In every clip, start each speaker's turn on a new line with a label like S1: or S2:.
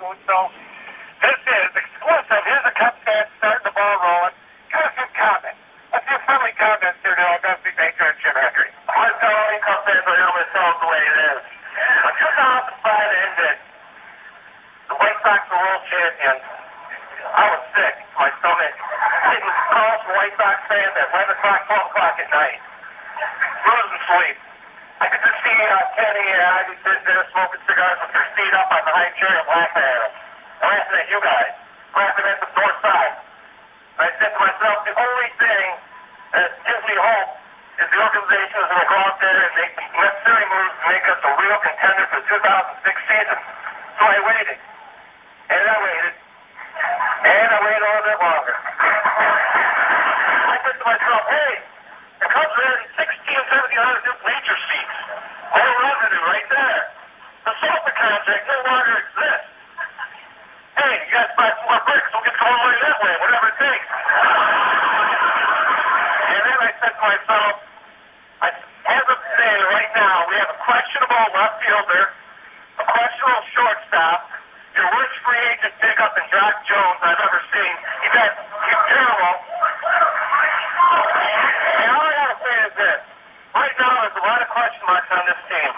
S1: food. So this is exclusive. Here's a Cubs fan starting the ball rolling. Got a few comments. A few friendly comments here to Dusty Baker and Jim Hendry. I'm telling Cubs fans right now, I'm going to tell them the way it is. When 2005 ended, the White Sox were world champions. I was sick to my stomach. Getting calls from White Sox fans at 11 o'clock, 12 o'clock at night. Losing sleep. I could just see Kenny and Ivy sitting there smoking cigars with their feet up on the high chair and laughing at us. Laughing at you guys. Laughing at the north side. And I said to myself, the only thing that gives me hope is the organization is going to go out there and make the necessary moves to make us a real contender for the 2006 season. So I waited. And I waited. And I waited a little bit longer. I said to myself, hey, the Cubs are adding 1,600 new bleacher seats. All revenue right there. The SOFA contract no longer exists. Hey, you guys buy some more bricks, we'll get some more money that way, whatever it takes. And then I said to myself, as of today, right now, we have a questionable left fielder, a questionable shortstop, your worst free agent pickup in Jock Jones I've ever seen. He's terrible. And all I gotta say is this. Right now, there's a lot of question marks on this team.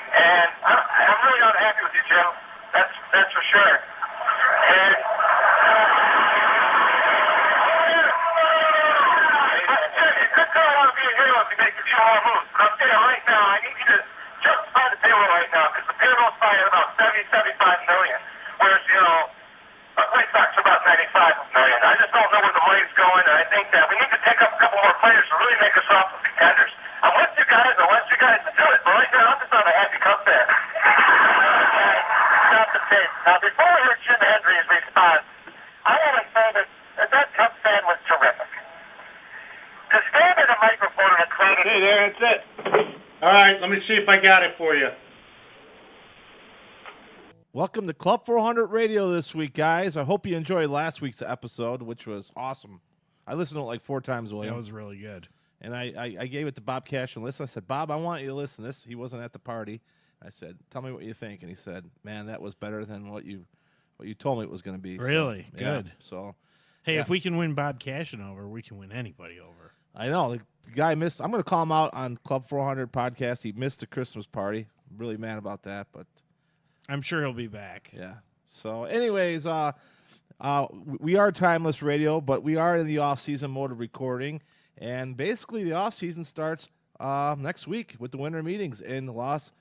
S1: And I'm really not happy with you, Jim. That's for sure. And it could turn out to be a hero if you make a few more moves. But I'm saying right now, I need you to justify the payroll right now, because the payroll's probably at about 75 million. Whereas, White Sox are about 95 million. I just don't know where the money's going, and I think that we need to take up a couple more players to really make us off the contenders. I want you guys to do it, but right now I'm just not a happy Cubs fan. Stop the tape. Now, before we hear Jim Hendry's response, I want to say that Cubs fan was terrific. To stand at a microphone and a crowd...
S2: Okay, there, that's it. All right, let me see if I got it for you.
S3: Welcome to Club 400 Radio this week, guys. I hope you enjoyed last week's episode, which was awesome. I listened to it like 4 times, William.
S4: That was really good.
S3: And I gave it to Bob Cash and listen. I said, Bob, I want you to listen to this. He wasn't at the party. I said, tell me what you think. And he said, man, that was better than what you told me it was going to be.
S4: Really?
S3: So,
S4: good.
S3: Yeah, so,
S4: hey,
S3: yeah.
S4: If we can win Bob Cashin over, we can win anybody over.
S3: I know. The guy missed. I'm going to call him out on Club 400 podcast. He missed the Christmas party. I'm really mad about that, but
S4: I'm sure he'll be back.
S3: yeah. So anyways, we are Timeless Radio, but we are in the off-season mode of recording. And basically, the off-season starts next week with the winter meetings in Las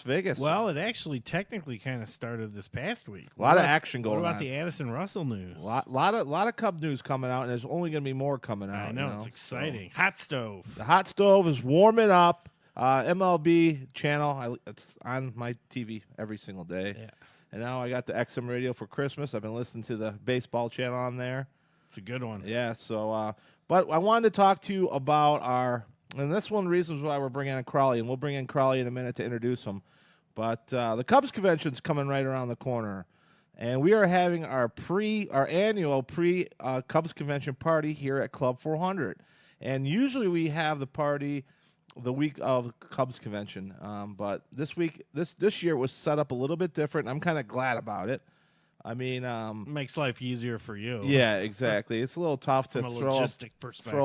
S3: Vegas.
S4: Well, it actually technically kind of started this past week.
S3: A lot of action going on.
S4: What about the Addison Russell news?
S3: Lot of Cub news coming out, and there's only going to be more coming out.
S4: I know, it's exciting. So, hot stove.
S3: The hot stove is warming up. MLB channel, it's on my TV every single day.
S4: Yeah.
S3: And now I got the XM radio for Christmas. I've been listening to the baseball channel on there.
S4: It's a good one.
S3: Yeah, so, but I wanted to talk to you about and that's one of the reasons why we're bringing in Crawly, and we'll bring in Crawly in a minute to introduce him. But the Cubs convention's coming right around the corner, and we are having our annual Cubs convention party here at Club 400. And usually we have the party the week of Cubs convention, but this year was set up a little bit different. I'm kind of glad about it. I mean,
S4: makes life easier for you.
S3: Yeah, exactly. It's a little tough to
S4: From a
S3: throw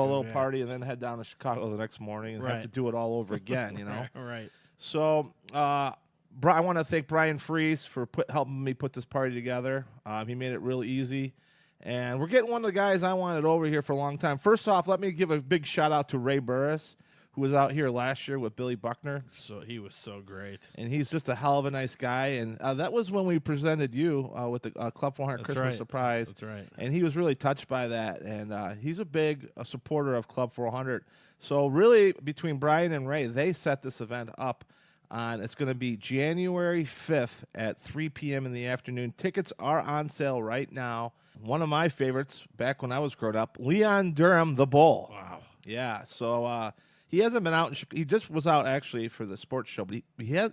S3: a little
S4: yeah.
S3: party and then head down to Chicago the next morning and have to do it all over again. You know,
S4: Right.
S3: So I want to thank Brian Freese for helping me put this party together. He made it real easy. And we're getting one of the guys I wanted over here for a long time. First off, let me give a big shout out to Ray Burris, who was out here last year with Billy Buckner.
S4: So he was so great.
S3: And he's just a hell of a nice guy. And that was when we presented you with the Club 400 Christmas surprise.
S4: That's right.
S3: And he was really touched by that. And he's a big supporter of Club 400. So really, between Brian and Ray, they set this event up. It's going to be January 5th at 3 p.m. in the afternoon. Tickets are on sale right now. One of my favorites back when I was growing up, Leon Durham, the Bull.
S4: Wow.
S3: Yeah, so he hasn't been out. He just was out actually for the sports show, but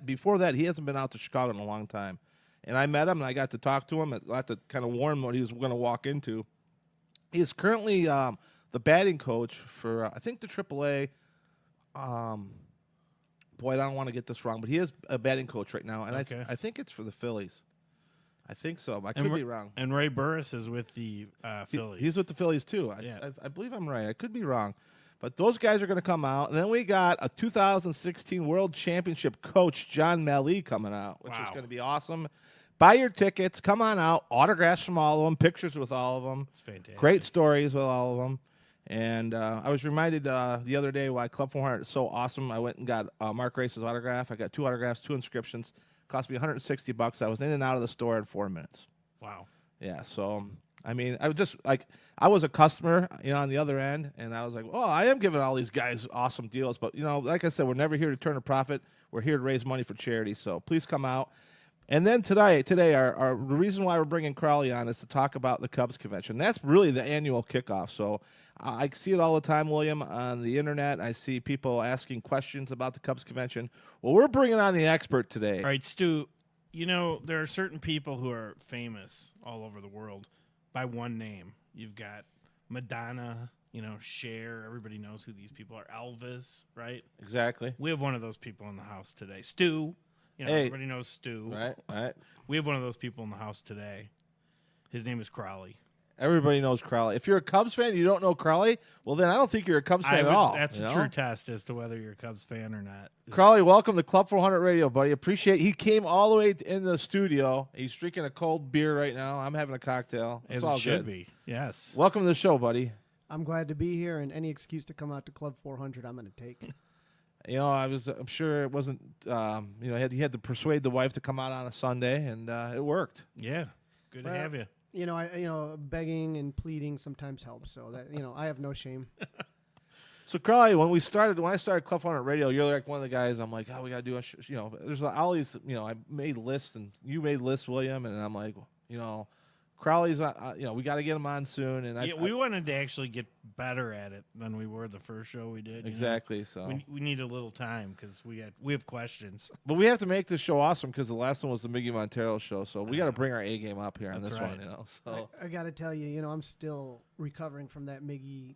S3: before that he hasn't been out to Chicago in a long time. And I met him and I got to talk to him. I got to kind of warn him what he was going to walk into. He's currently the batting coach for I think the AAA. Boy, I don't want to get this wrong, but he is a batting coach right now, and
S4: okay.
S3: I think it's for the Phillies. I think so. I could be wrong.
S4: And Ray Burris is with the Phillies.
S3: He's with the Phillies, too.
S4: Yeah.
S3: I believe I'm right. I could be wrong. But those guys are going to come out. And then we got a 2016 World Championship coach, John Malley, coming out, which is going to be awesome. Buy your tickets. Come on out. Autographs from all of them. Pictures with all of them.
S4: It's fantastic.
S3: Great stories with all of them. And I was reminded the other day why Club 400 is so awesome. I went and got Mark Race's autograph. I got 2 autographs, 2 inscriptions. Cost me $160. I was in and out of the store in 4 minutes.
S4: Wow.
S3: Yeah, so I mean, I was just like, I was a customer, on the other end, and I was like, oh, I am giving all these guys awesome deals, but like I said, we're never here to turn a profit. We're here to raise money for charity. So please come out. And then today, the reason why we're bringing Crawly on is to talk about the Cubs convention. That's really the annual kickoff. So I see it all the time, William, on the internet. I see people asking questions about the Cubs convention. Well, we're bringing on the expert today.
S4: All right, Stu, there are certain people who are famous all over the world by one name. You've got Madonna, Cher. Everybody knows who these people are. Elvis, right?
S3: Exactly.
S4: We have one of those people in the house today. Stu.
S3: Hey.
S4: Everybody knows Stu.
S3: Right.
S4: We have one of those people in the house today. His name is Crawly.
S3: Everybody knows Crawly. If you're a Cubs fan and you don't know Crawly, well, then I don't think you're a Cubs fan at all.
S4: That's a true test as to whether you're a Cubs fan or not.
S3: Crawly, welcome to Club 400 Radio, buddy. Appreciate He came all the way in the studio. He's drinking a cold beer right now. I'm having a cocktail. It's all
S4: it should
S3: good.
S4: be. Yes.
S3: Welcome to the show, buddy.
S5: I'm glad to be here, and any excuse to come out to Club 400, I'm going to take.
S3: I'm sure it wasn't, he had to persuade the wife to come out on a Sunday, and it worked.
S4: Yeah. Good to have you.
S5: Begging and pleading sometimes helps, so that, I have no shame.
S3: So, Crawly, when I started Club 400 Radio, you're like one of the guys. I'm like, oh, we got to do there's all these, I made lists, and you made lists, William, and I'm like, Crawly's, we got to get him on soon. And
S4: we wanted to actually get better at it than we were the first show we did.
S3: Exactly. So
S4: we need a little time because we have questions.
S3: But we have to make this show awesome because the last one was the Miguel Montero show. So we got to bring our A game up here on this
S4: right.
S3: one. So
S5: I got to tell you, I'm still recovering from that Miggy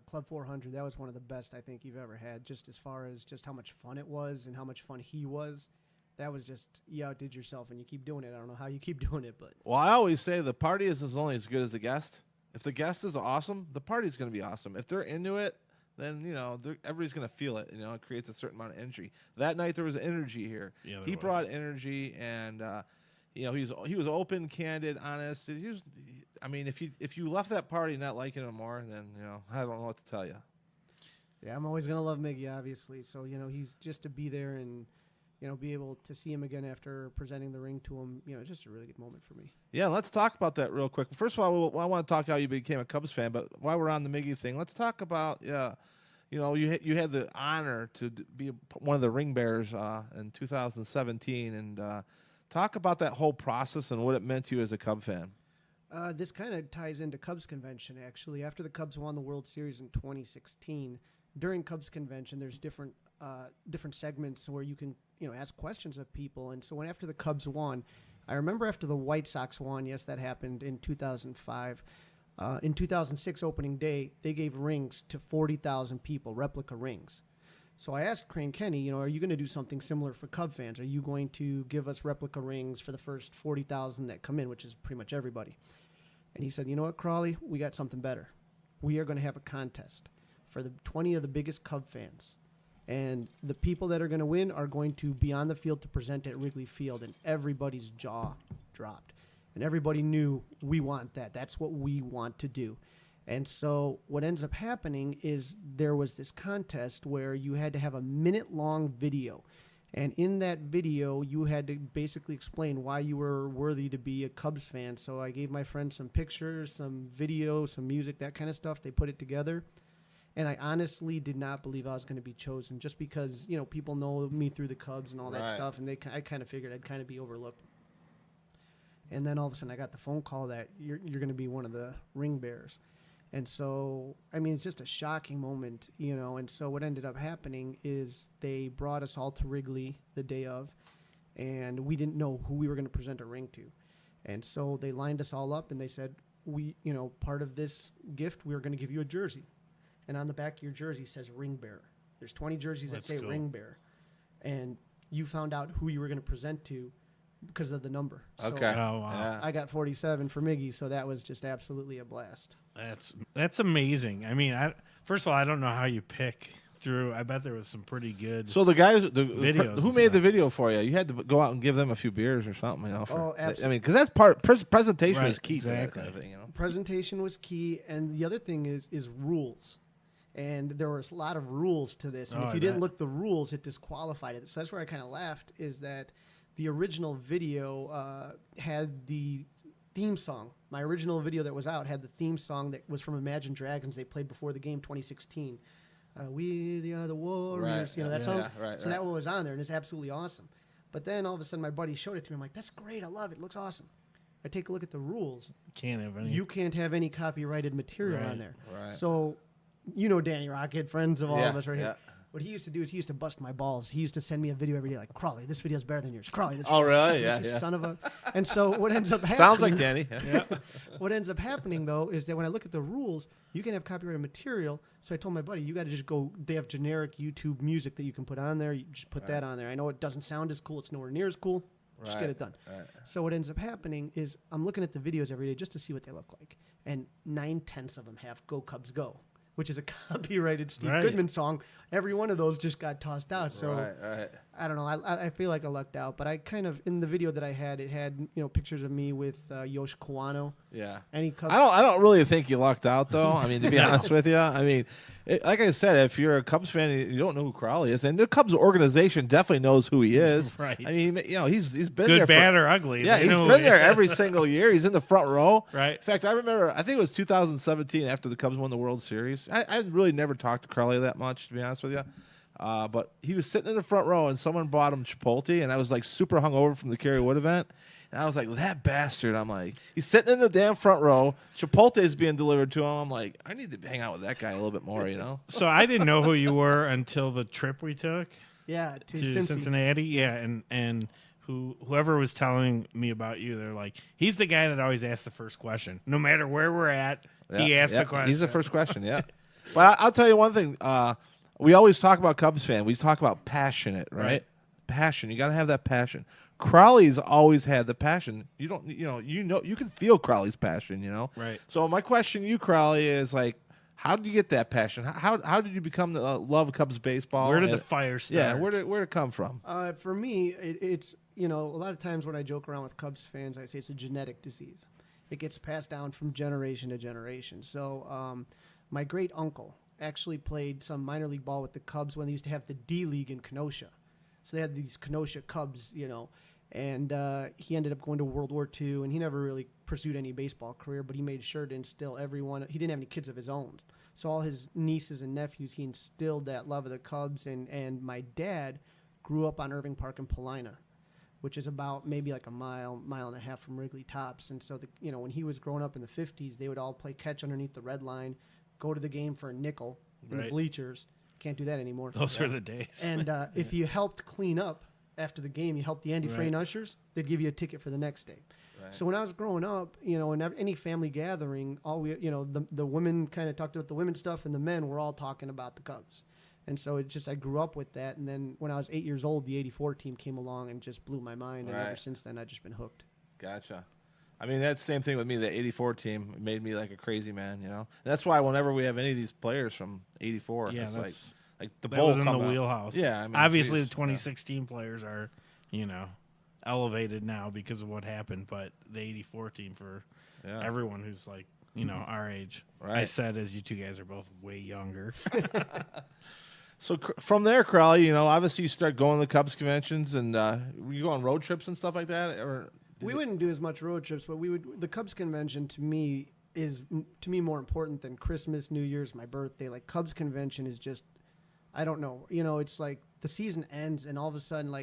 S5: Club 400. That was one of the best I think you've ever had. Just as far as just how much fun it was and how much fun he was. That was just, you outdid yourself, and you keep doing it. I don't know how you keep doing it, but.
S3: Well, I always say the party is only as good as the guest. If the guest is awesome, the party's going to be awesome. If they're into it, then, everybody's going to feel it. It creates a certain amount of energy. That night, there was energy here.
S4: Yeah,
S3: he brought energy, and, he was open, candid, honest. If you left that party not liking him more, then, I don't know what to tell you.
S5: Yeah, I'm always going to love Miggy, obviously. So, he's just to be there and, be able to see him again after presenting the ring to him, just a really good moment for me.
S3: Yeah, let's talk about that real quick. First of all, I want to talk how you became a Cubs fan, but while we're on the Miggy thing, let's talk about, you had the honor to be one of the ring bearers in 2017, and talk about that whole process and what it meant to you as a Cub fan.
S5: This kind of ties into Cubs convention, actually. After the Cubs won the World Series in 2016, during Cubs convention, there's different segments where you can ask questions of people. And so after the Cubs won, I remember after the White Sox won, yes, that happened in 2005. In 2006 opening day, they gave rings to 40,000 people, replica rings. So I asked Crane Kenny, are you going to do something similar for Cub fans? Are you going to give us replica rings for the first 40,000 that come in, which is pretty much everybody? And he said, you know what, Crawly, we got something better. We are going to have a contest for the 20 of the biggest Cub fans. And the people that are going to win are going to be on the field to present at Wrigley Field, and everybody's jaw dropped. And everybody knew we want that. That's what we want to do. And so what ends up happening is there was this contest where you had to have a minute-long video. And in that video, you had to basically explain why you were worthy to be a Cubs fan. So I gave my friends some pictures, some video, some music, that kind of stuff. They put it together. And I honestly did not believe I was going to be chosen just because, people know me through the Cubs and all that stuff. And I kind of figured I'd kind of be overlooked. And then all of a sudden I got the phone call that you're going to be one of the ring bearers. And so, it's just a shocking moment, And so what ended up happening is they brought us all to Wrigley the day of, and we didn't know who we were going to present a ring to. And so they lined us all up and they said, part of this gift, we are going to give you a jersey. And on the back of your jersey says ring bearer. There's 20 jerseys that say ring bearer. And you found out who you were going to present to because of the number. So
S3: Okay.
S4: Oh, wow.
S3: Yeah.
S5: I got 47 for Miggy, so that was just absolutely a blast.
S4: That's amazing. I mean, first of all, I don't know how you pick through. I bet there was some pretty good.
S3: So the guys,
S4: Videos
S3: who
S4: and
S3: made the
S4: stuff.
S3: video for you? You had to go out and give them a few beers or something, you know.
S5: Oh,
S3: I
S5: absolutely.
S3: mean, because that's presentation
S4: Right,
S3: is key to that
S4: exactly.
S3: kind of thing, you know.
S5: Presentation was key, and the other thing is rules. And there was a lot of rules to this. And
S4: Oh,
S5: if
S4: I
S5: you didn't
S4: bet.
S5: look the rules, it disqualified it. So that's where I kind of laughed, is that the original video had the theme song. My original video that was out had the theme song that was from Imagine Dragons they played before the game 2016. We are the Warriors,
S3: Right,
S5: you know,
S3: yeah,
S5: that song.
S3: yeah, right,
S5: So
S3: right.
S5: that one was on there, and it's absolutely awesome. But then all of a sudden my buddy showed it to me. I'm like, that's great. I love it. It looks awesome. I take a look at the rules.
S4: Can't have any.
S5: You can't have any copyrighted material
S4: Right,
S5: on there.
S3: right.
S5: So, you know Danny Rocket, friends of all
S3: Yeah,
S5: of us right
S3: yeah.
S5: here. What he used to do is he used to bust my balls. He used to send me a video every day like, Crawly, this video's better than yours. Crawly, this
S3: Oh, really?
S5: you
S3: Yeah, yeah.
S5: son of a... And so what ends up happening...
S3: Sounds like Danny.
S5: What ends up happening, though, is that when I look at the rules, you can have copyrighted material. So I told my buddy, you got to just go... They have generic YouTube music that you can put on there. You just put that on there. I know it doesn't sound as cool. It's nowhere near as cool. Just get
S3: Right,
S5: it done.
S3: right.
S5: So what ends up happening is I'm looking at the videos every day just to see what they look like. And 9/10 of them have Go Cubs Go, which is a copyrighted Steve
S4: Right.
S5: Goodman song. Every one of those just got tossed out. So
S3: Right.
S5: I don't know. I feel like I lucked out. But I kind of, in the video that I had, it had, pictures of me with Yosh Kawano.
S3: Yeah.
S5: Any Cubs.
S3: I don't really think you lucked out though. I mean, to be honest with you, I mean, like I said, if you're a Cubs fan, you don't know who Crawly is, and the Cubs organization definitely knows who he is.
S4: Right.
S3: I mean, he's been
S4: good,
S3: there
S4: bad, or ugly.
S3: Yeah,
S4: They
S3: he's
S4: know
S3: been
S4: who
S3: there
S4: he
S3: every
S4: is.
S3: single year. He's in the front row.
S4: Right.
S3: In fact, I remember, I think it was 2017 after the Cubs won the World Series. I really never talked to Crawly that much, to be honest with you. But he was sitting in the front row, and someone bought him Chipotle, and I was like super hungover from the Kerry Wood event. And I was like, that bastard. I'm like, he's sitting in the damn front row. Chipotle is being delivered to him. I'm like, I need to hang out with that guy a little bit more, you know?
S4: So I didn't know who you were until the trip we took
S5: Yeah, to
S4: to
S5: Cincy.
S4: Cincinnati. Yeah, and whoever was telling me about you, they're like, he's the guy that always asks the first question, no matter where we're at. He asks the question.
S3: He's the first question, yeah. But I'll tell you one thing. We always talk about Cubs fan. We talk about passionate, right?
S4: Right.
S3: Passion. You got to have that passion. Crawly's always had the passion. You don't, you can feel Crawly's passion, you know?
S4: Right.
S3: So my question to you, Crawly, is like, how did you get that passion? How did you become the love of Cubs baseball?
S4: Where did the
S3: And-
S4: fire start?
S3: Yeah, where did it come from?
S5: For me, it's, a lot of times when I joke around with Cubs fans, I say it's a genetic disease. It gets passed down from generation to generation. So my great uncle actually played some minor league ball with the Cubs when they used to have the D League in Kenosha. So they had these Kenosha Cubs, and he ended up going to World War II, and he never really pursued any baseball career, but he made sure to instill everyone. He didn't have any kids of his own. So all his nieces and nephews, he instilled that love of the Cubs, and my dad grew up on Irving Park in Paulina, which is about maybe like a mile and a half from Wrigley Tops. And so, when he was growing up in the 50s, they would all play catch underneath the red line, go to the game for a nickel in the
S4: Right.
S5: bleachers. Can't do that anymore.
S4: Those were the days.
S5: And if you helped clean up after the game, you helped the Andy Frayne ushers, they'd give you a ticket for the next day.
S3: Right.
S5: So when I was growing up, in any family gathering, the women kind of talked about the women stuff, and the men were all talking about the Cubs. And so I grew up with that. And then when I was 8 years old, the '84 team came along and just blew my mind. And ever
S3: Right.
S5: since then, I've just been hooked.
S3: Gotcha. I mean, that's the same thing with me. The '84 team made me like a crazy man, you know. And that's why whenever we have any of these players from '84,
S4: Yeah,
S3: it's
S4: that's
S3: like the
S4: that
S3: bull
S4: was in the
S3: coming up.
S4: wheelhouse.
S3: Yeah, I mean,
S4: obviously
S3: geez,
S4: the 2016 players are, elevated now because of what happened, but the '84 team for
S3: Yeah.
S4: everyone who's like, our age. I
S3: Right.
S4: said, as you two guys are both way younger.
S3: So from there, Crawly, obviously you start going to the Cubs conventions, and you go on road trips and stuff like that, or
S5: We wouldn't do as much road trips, but the Cubs convention to me is more important than Christmas, New Year's, my birthday. Like Cubs convention is just, I don't know. It's like the season ends and all of a sudden,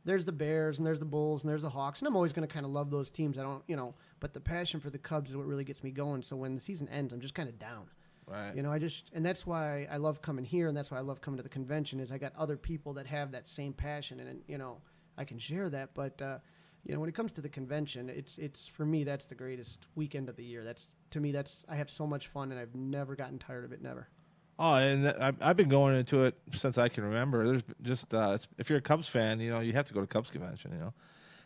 S5: there's the Bears and there's the Bulls and there's the Hawks, and I'm always going to kind of love those teams. I don't, but the passion for the Cubs is what really gets me going. So when the season ends, I'm just kind of down.
S3: right?
S5: And that's why I love coming here, and that's why I love coming to the convention. Is I got other people that have that same passion, and I can share that. But when it comes to the convention, it's for me that's the greatest weekend of the year. I have so much fun, and I've never gotten tired of it. Never.
S3: Oh, and I've been going into it since I can remember. There's just if you're a Cubs fan, you have to go to Cubs convention,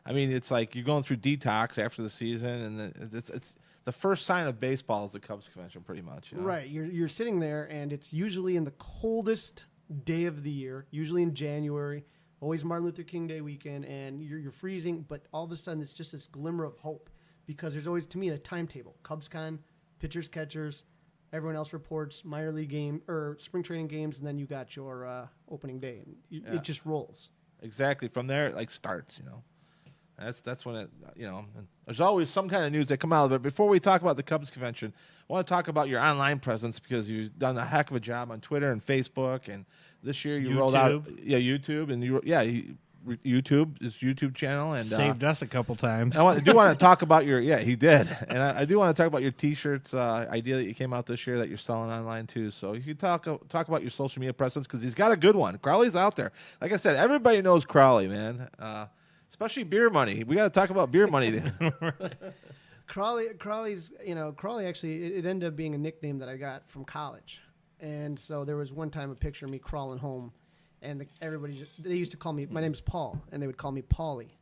S3: I mean, it's like you're going through detox after the season, and then it's the first sign of baseball is the Cubs convention, pretty much. You know?
S5: Right. You're sitting there, and it's usually in the coldest day of the year, usually in January, always Martin Luther King Day weekend, and you're freezing, but all of a sudden it's just this glimmer of hope because there's always, to me, a timetable. CubsCon, pitchers, catchers, everyone else reports, minor league game or spring training games, and then you got your opening day, and it just rolls.
S3: Exactly. From there, it like starts. You know, that's when it. You know, and there's always some kind of news that come out of it. Before we talk about the Cubs convention, I want to talk about your online presence because you've done a heck of a job on Twitter and Facebook, and this year you rolled out YouTube, and YouTube is YouTube channel, and
S4: saved us a couple times.
S3: I do want to talk about your he did, and I do want to talk about your T-shirts idea that you came out this year that you're selling online too. So you can talk about your social media presence because he's got a good one. Crawly's out there. Like I said, everybody knows Crawly, man. Especially beer money. We got to talk about beer money.
S5: Crawly's, Crawly actually, it ended up being a nickname that I got from college. And so there was one time a picture of me crawling home, and they used to call me, my name's Paul, and they would call me Paulie.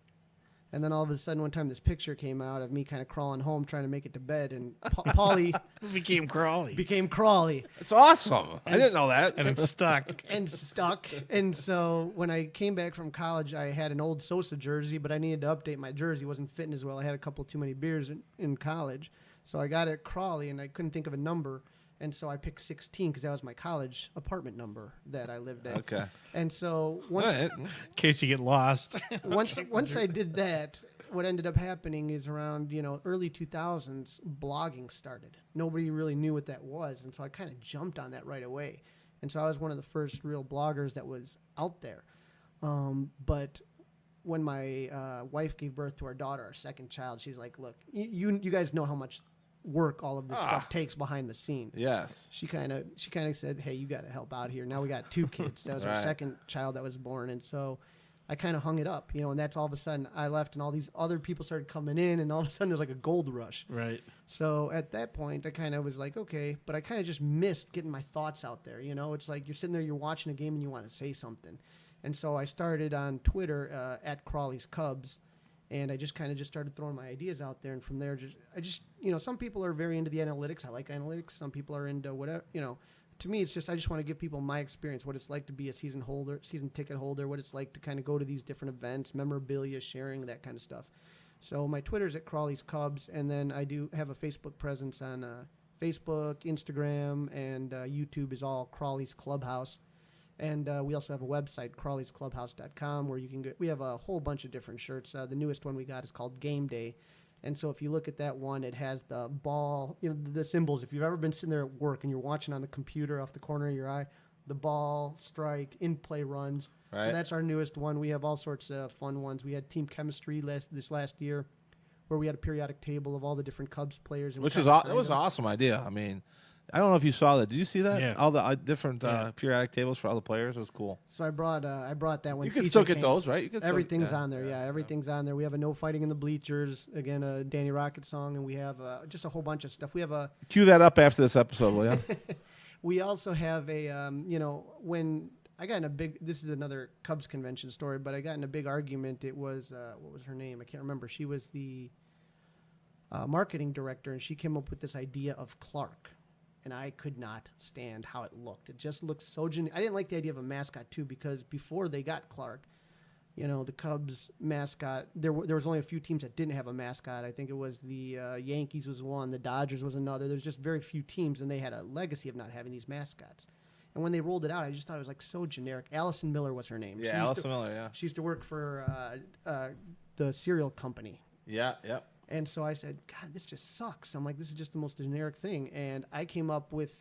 S5: And then all of a sudden one time this picture came out of me kind of crawling home trying to make it to bed, and Paulie
S4: became
S5: Crawly.
S3: It's awesome. I didn't know that.
S4: And it's stuck.
S5: And so when I came back from college, I had an old Sosa jersey, but I needed to update my jersey. It wasn't fitting as well. I had a couple too many beers in college. So I got it Crawly, and I couldn't think of a number. And so I picked 16 because that was my college apartment number that I lived at.
S3: Okay.
S5: And so
S4: in case you get lost.
S5: once I did that, what ended up happening is around, early 2000s, blogging started. Nobody really knew what that was. And so I kind of jumped on that right away. And so I was one of the first real bloggers that was out there. But when my wife gave birth to our daughter, our second child, she's like, look, you guys know how much work all of this stuff takes behind the scene.
S3: Yes.
S5: She kind of said, hey, you got to help out here. Now we got 2 kids. That was our second child that was born. And so I kind of hung it up, and that's all of a sudden I left and all these other people started coming in, and all of a sudden there's like a gold rush.
S4: Right.
S5: So at that point I kind of was like, okay, but I kind of just missed getting my thoughts out there. It's like you're sitting there, you're watching a game and you want to say something. And so I started on Twitter at Crawly's Cubs. And I just started throwing my ideas out there, and from there, some people are very into the analytics. I like analytics. Some people are into whatever. To me, it's just I just want to give people my experience, what it's like to be a season ticket holder, what it's like to kind of go to these different events, memorabilia, sharing, that kind of stuff. So my Twitter's at Crawly's Cubs, and then I do have a Facebook presence on Facebook, Instagram, and YouTube is all Crawly's Clubhouse. And we also have a website, crawlysclubhouse.com, where you can we have a whole bunch of different shirts. The newest one we got is called Game Day. And so if you look at that one, it has the ball, the symbols. If you've ever been sitting there at work and you're watching on the computer off the corner of your eye, the ball, strike, in-play runs. Right. So that's our newest one. We have all sorts of fun ones. We had team chemistry this last year, where we had a periodic table of all the different Cubs players. And
S3: that was an awesome idea. I mean, I don't know if you saw that. Did you see that?
S4: Yeah.
S3: All the different periodic tables for all the players. It was cool.
S5: So I brought that one.
S3: You can still get those, right?
S5: Everything's on there. Yeah, everything's on there. We have a No Fighting in the Bleachers, again, a Danny Rocket song, and we have just a whole bunch of stuff. We have a
S3: cue that up after this episode, will you?
S5: We also have a when I got in a big. This is another Cubs convention story, but I got in a big argument. It was what was her name? I can't remember. She was the marketing director, and she came up with this idea of Clark. And I could not stand how it looked. It just looked so I didn't like the idea of a mascot, too, because before they got Clark, the Cubs mascot, there was only a few teams that didn't have a mascot. I think it was the Yankees was one, the Dodgers was another. There's just very few teams, and they had a legacy of not having these mascots. And when they rolled it out, I just thought it was like so generic. Allison Miller was her name.
S3: Yeah, Allison Miller, yeah.
S5: She used to work for the cereal company.
S3: Yeah, yep.
S5: And so I said, God, this just sucks. I'm like, this is just the most generic thing. And I came up with,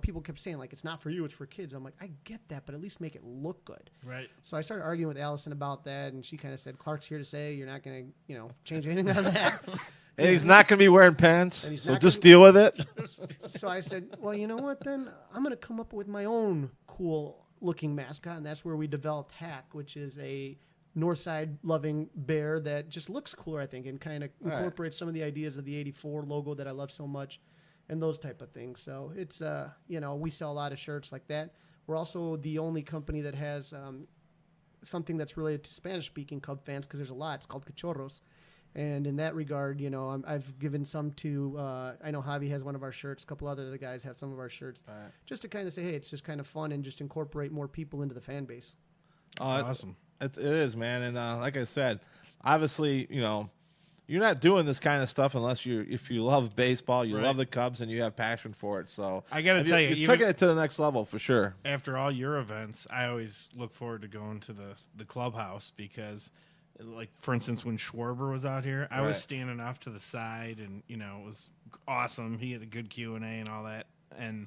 S5: people kept saying, like, it's not for you, it's for kids. I'm like, I get that, but at least make it look good.
S4: Right.
S5: So I started arguing with Allison about that, and she kind of said, Clark's here to say you're not going to, change anything out of that.
S3: And he's not going to be wearing pants, so just deal with it.
S5: So I said, well, you know what, then? I'm going to come up with my own cool-looking mascot, and that's where we developed Hack, which is a Northside loving bear that just looks cooler, I think, and kind of incorporates some of the ideas of the 84 logo that I love so much and those type of things. So it's, we sell a lot of shirts like that. We're also the only company that has something that's related to Spanish-speaking Cub fans because there's a lot. It's called Cachorros. And in that regard, you know, I've given some to, I know Javi has one of our shirts. A couple other guys have some of our shirts.
S3: Right.
S5: Just to kind of say, hey, it's just kind of fun and just incorporate more people into the fan base.
S4: That's awesome.
S3: It is, man. And like I said, obviously, you know, you're not doing this kind of stuff unless if you love baseball, you love the Cubs, and you have passion for it. So
S4: I got to tell you,
S3: you're taking it to the next level for sure.
S4: After all your events, I always look forward to going to the clubhouse because, like, for instance, when Schwarber was out here, I was standing off to the side, and, you know, it was awesome. He had a good Q&A and all that, and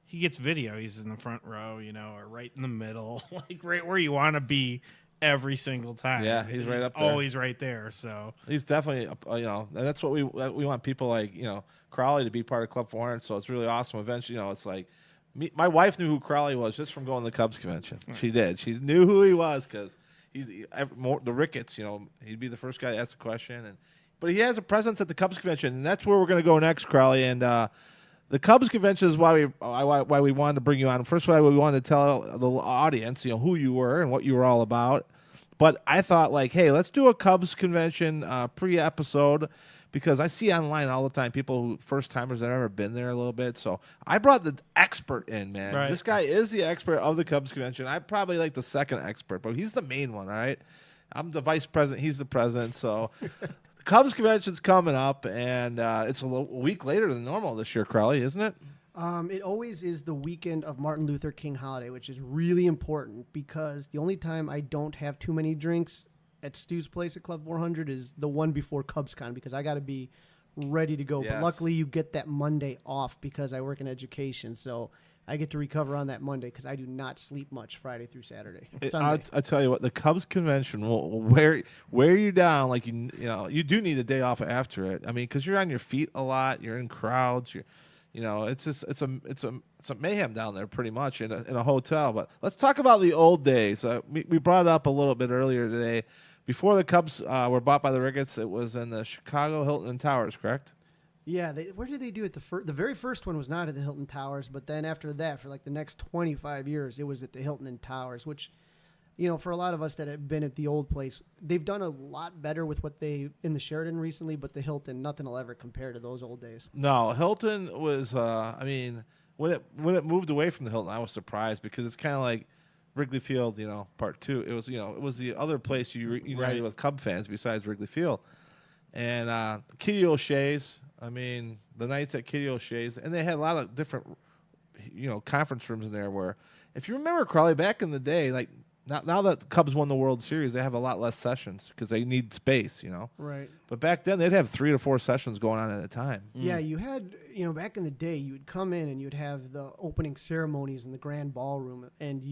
S4: he gets video. He's in the front row, you know, or right in the middle, like right where you want to be every single time.
S3: Yeah, he's right up there.
S4: Always right there. So
S3: he's definitely, you know, and that's what we want people like, you know, Crawly to be part of Club 400. So it's really awesome. Eventually, you know, it's like my wife knew who Crawly was just from going to the Cubs convention. She did. She knew who he was because he's the Ricketts. You know, he'd be the first guy to ask a question, but he has a presence at the Cubs convention, and that's where we're going to go next, Crawly. And the Cubs convention is why we wanted to bring you on. First of all, we wanted to tell the audience, you know, who you were and what you were all about. But I thought, like, hey, let's do a Cubs convention pre-episode because I see online all the time people who first-timers that have ever been there a little bit. So I brought the expert in, man.
S4: Right.
S3: This guy is the expert of the Cubs convention. I'm probably like the second expert, but he's the main one, all right? I'm the vice president. He's the president. So the Cubs convention's coming up, and it's a week later than normal this year, Crawly, isn't it?
S5: It always is the weekend of Martin Luther King holiday, which is really important because the only time I don't have too many drinks at Stu's place at Club 400 is the one before CubsCon because I got to be ready to go.
S3: Yes.
S5: But luckily you get that Monday off because I work in education. So I get to recover on that Monday because I do not sleep much Friday through Saturday.
S3: I tell you what, the Cubs convention will wear you down. Like you know, you do need a day off after it. I mean, because you're on your feet a lot, you're in crowds, you know, it's a mayhem down there pretty much in a hotel. But let's talk about the old days. We brought it up a little bit earlier today. Before the Cubs were bought by the Ricketts, it was in the Chicago Hilton Towers, correct?
S5: Yeah, where did they do it? The very first one was not at the Hilton Towers, but then after that, for like the next 25 years, it was at the Hilton and Towers, which, you know, for a lot of us that have been at the old place, they've done a lot better with what they in the Sheraton recently, but the Hilton, nothing will ever compare to those old days.
S3: No, Hilton was, I mean, when it moved away from the Hilton, I was surprised because it's kind of like Wrigley Field, you know, part two. It was, you know, it was the other place you united with Cub fans besides Wrigley Field. And Kitty O'Shea's, I mean, the nights at Kitty O'Shea's, and they had a lot of different, you know, conference rooms in there where, if you remember, Crawly, back in the day, like, now that the Cubs won the World Series, they have a lot less sessions because they need space, you know.
S5: Right.
S3: But back then, they'd have 3 to 4 sessions going on at a time.
S5: Yeah, you had, you know, back in the day, you would come in and you'd have the opening ceremonies in the grand ballroom, and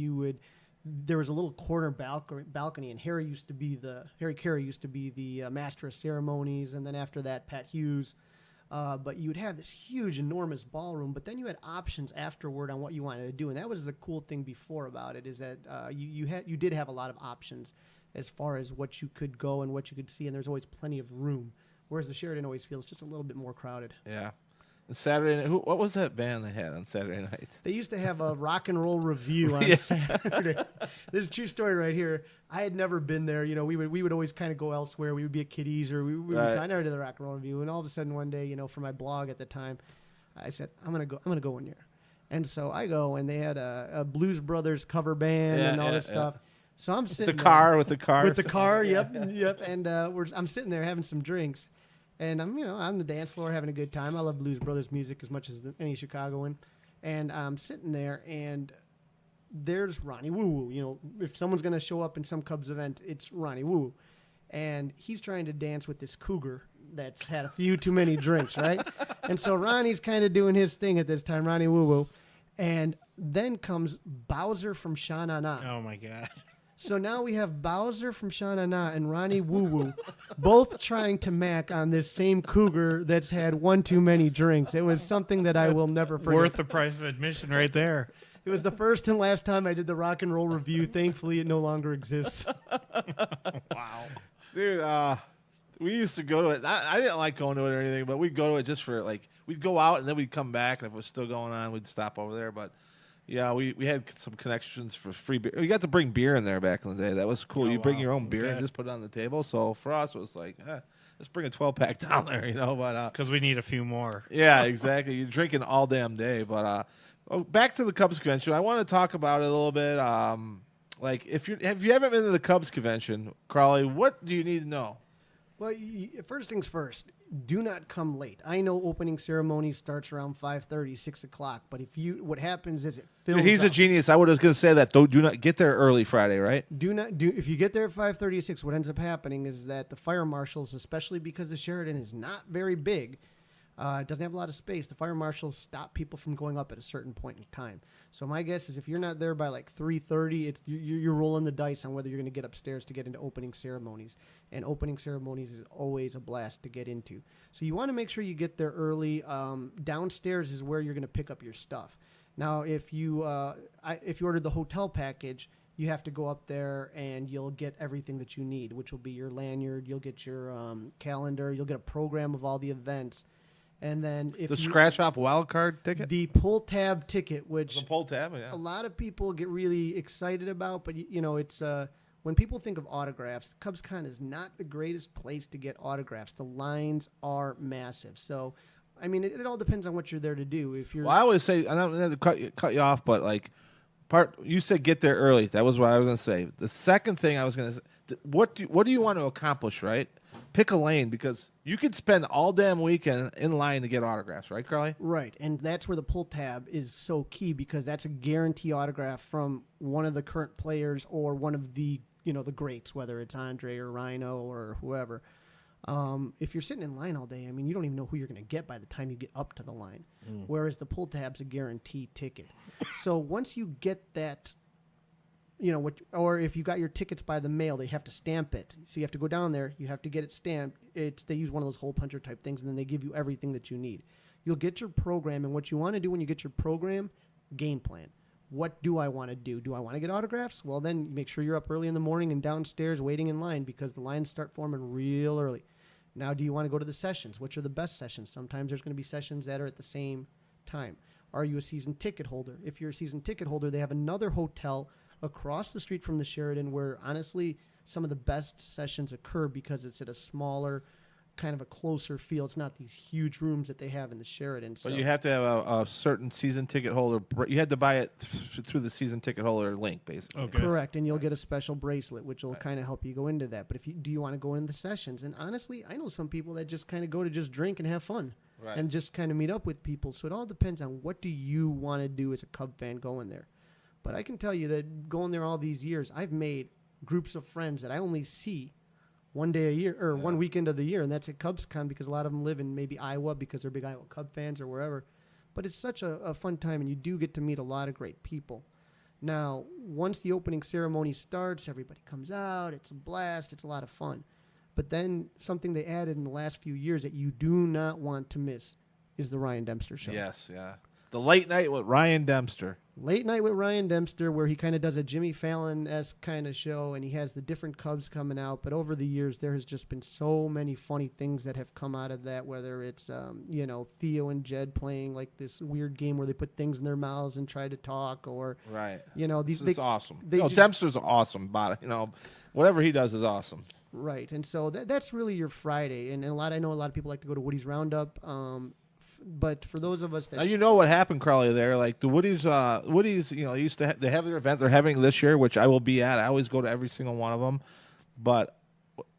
S5: there was a little corner balcony, and Harry Carey used to be the master of ceremonies, and then after that, Pat Hughes. But you would have this huge, enormous ballroom, but then you had options afterward on what you wanted to do, and that was the cool thing before about it is that you did have a lot of options as far as what you could go and what you could see, and there's always plenty of room. Whereas the Sheraton always feels just a little bit more crowded.
S3: Yeah. And Saturday night, what was that band they had on Saturday night?
S5: They used to have a rock and roll review on Saturday. There's a true story right here. I had never been there. You know, we would always kind of go elsewhere. We would be at Kitty's or we would I never did the rock and roll review. And all of a sudden one day, you know, for my blog at the time, I said, I'm gonna go one year. And so I go, and they had a Blues Brothers cover band and all this stuff. So I'm sitting
S3: with the car. With the car,
S5: yep. And I'm sitting there having some drinks. And I'm, you know, on the dance floor having a good time. I love Blues Brothers music as much as any Chicagoan. And I'm sitting there, and there's Ronnie Woo Woo. You know, if someone's going to show up in some Cubs event, it's Ronnie Woo Woo. And he's trying to dance with this cougar that's had a few too many drinks, right? And so Ronnie's kind of doing his thing at this time, Ronnie Woo Woo. And then comes Bowser from Sha Na Na.
S4: Oh, my God.
S5: So now we have Bowser from Sha Na Na and Ronnie Woo Woo both trying to mac on this same cougar that's had one too many drinks. It was something that I will never forget.
S4: Worth the price of admission right there.
S5: It was the first and last time I did the rock and roll review. Thankfully, it no longer exists.
S4: Wow.
S3: Dude, we used to go to it. I didn't like going to it or anything, but we'd go to it just for, like, we'd go out and then we'd come back, and if it was still going on, we'd stop over there. But Yeah, we had some connections for free beer. We got to bring beer in there back in the day. That was cool.
S4: Oh,
S3: You bring
S4: wow.
S3: your own beer and
S4: Okay.
S3: just put it on the table. So for us, it was like, let's bring a 12-pack down there, But
S4: Because we need a few more.
S3: yeah, exactly. You're drinking all damn day. But back to the Cubs convention. I want to talk about it a little bit. Like if you haven't been to the Cubs convention, Crawly, what do you need to know?
S5: Well, first things first, do not come late. I know opening ceremony starts around 5:30, 6 o'clock, but what happens is it fills
S3: Dude, he's a
S5: up.
S3: genius. I was going to say that. Do not get there early Friday, right?
S5: If you get there at 5:30, 6, what ends up happening is that the fire marshals, especially because the Sheraton is not very big, it doesn't have a lot of space, the fire marshals stop people from going up at a certain point in time. So my guess is if you're not there by like 3:30, you're rolling the dice on whether you're going to get upstairs to get into opening ceremonies. And opening ceremonies is always a blast to get into. So you want to make sure you get there early. Downstairs is where you're going to pick up your stuff. Now, if you ordered the hotel package, you have to go up there and you'll get everything that you need, which will be your lanyard, you'll get your calendar, you'll get a program of all the events. And then if
S3: The scratch off wild card ticket?
S5: the pull tab ticket, which
S3: The pull tab, yeah.
S5: a lot of people get really excited about, but it's when people think of autographs, the CubsCon is not the greatest place to get autographs. The lines are massive. So, I mean, it all depends on what you're there to do. If you're
S3: Well, I always say, I don't need to cut you off, but like, you said get there early. That was what I was going to say. The second thing I was going to say, what do you want to accomplish, right? Pick a lane because you could spend all damn weekend in line to get autographs, right, Crawly?
S5: right, and that's where the pull tab is so key because that's a guarantee autograph from one of the current players or one of the the greats, whether it's Andre or Rhino or whoever. If you're sitting in line all day, I mean, you don't even know who you're going to get by the time you get up to the line. Whereas the pull tab's a guaranteed ticket. So once you get that, or if you got your tickets by the mail, they have to stamp it. So you have to go down there, you have to get it stamped. They use one of those hole puncher type things, and then they give you everything that you need. You'll get your program, and what you want to do when you get your program, game plan. What do I want to do? Do I want to get autographs? Well, then make sure you're up early in the morning and downstairs waiting in line because the lines start forming real early. Now, do you want to go to the sessions? Which are the best sessions? Sometimes there's going to be sessions that are at the same time. Are you a season ticket holder? If you're a season ticket holder, they have another hotel across the street from the Sheraton where, honestly, some of the best sessions occur because it's at a smaller, kind of a closer feel. It's not these huge rooms that they have in the Sheraton. So.
S3: But you have to have a certain season ticket holder. You had to buy it through the season ticket holder link, basically.
S4: Okay.
S5: Correct, and you'll get a special bracelet, which will kind of help you go into that. But do you want to go into the sessions? And honestly, I know some people that just kind of go to just drink and have fun,
S3: Right.
S5: and just kind of meet up with people. So it all depends on what do you want to do as a Cub fan going there. But I can tell you that going there all these years, I've made groups of friends that I only see one day a year or one weekend of the year, and that's at CubsCon because a lot of them live in maybe Iowa because they're big Iowa Cub fans or wherever. But it's such a fun time, and you do get to meet a lot of great people. Now, once the opening ceremony starts, everybody comes out. It's a blast. It's a lot of fun. But then something they added in the last few years that you do not want to miss is the Ryan Dempster show.
S3: Yes, yeah. The late night with Ryan Dempster.
S5: Late Night with Ryan Dempster, where he kind of does a Jimmy Fallon-esque kind of show, and he has the different Cubs coming out. But over the years, there has just been so many funny things that have come out of that, whether it's, Theo and Jed playing like this weird game where they put things in their mouths and try to talk, or,
S3: Right.
S5: these
S3: awesome.
S5: they just-
S3: Dempster's awesome about it. Whatever he does is awesome.
S5: Right, and so that's really your Friday. And I know a lot of people like to go to Woody's Roundup, but for those of us that...
S3: Now you know what happened, Crawly. There, like the Woody's, used to they have their event they're having this year, which I will be at. I always go to every single one of them. But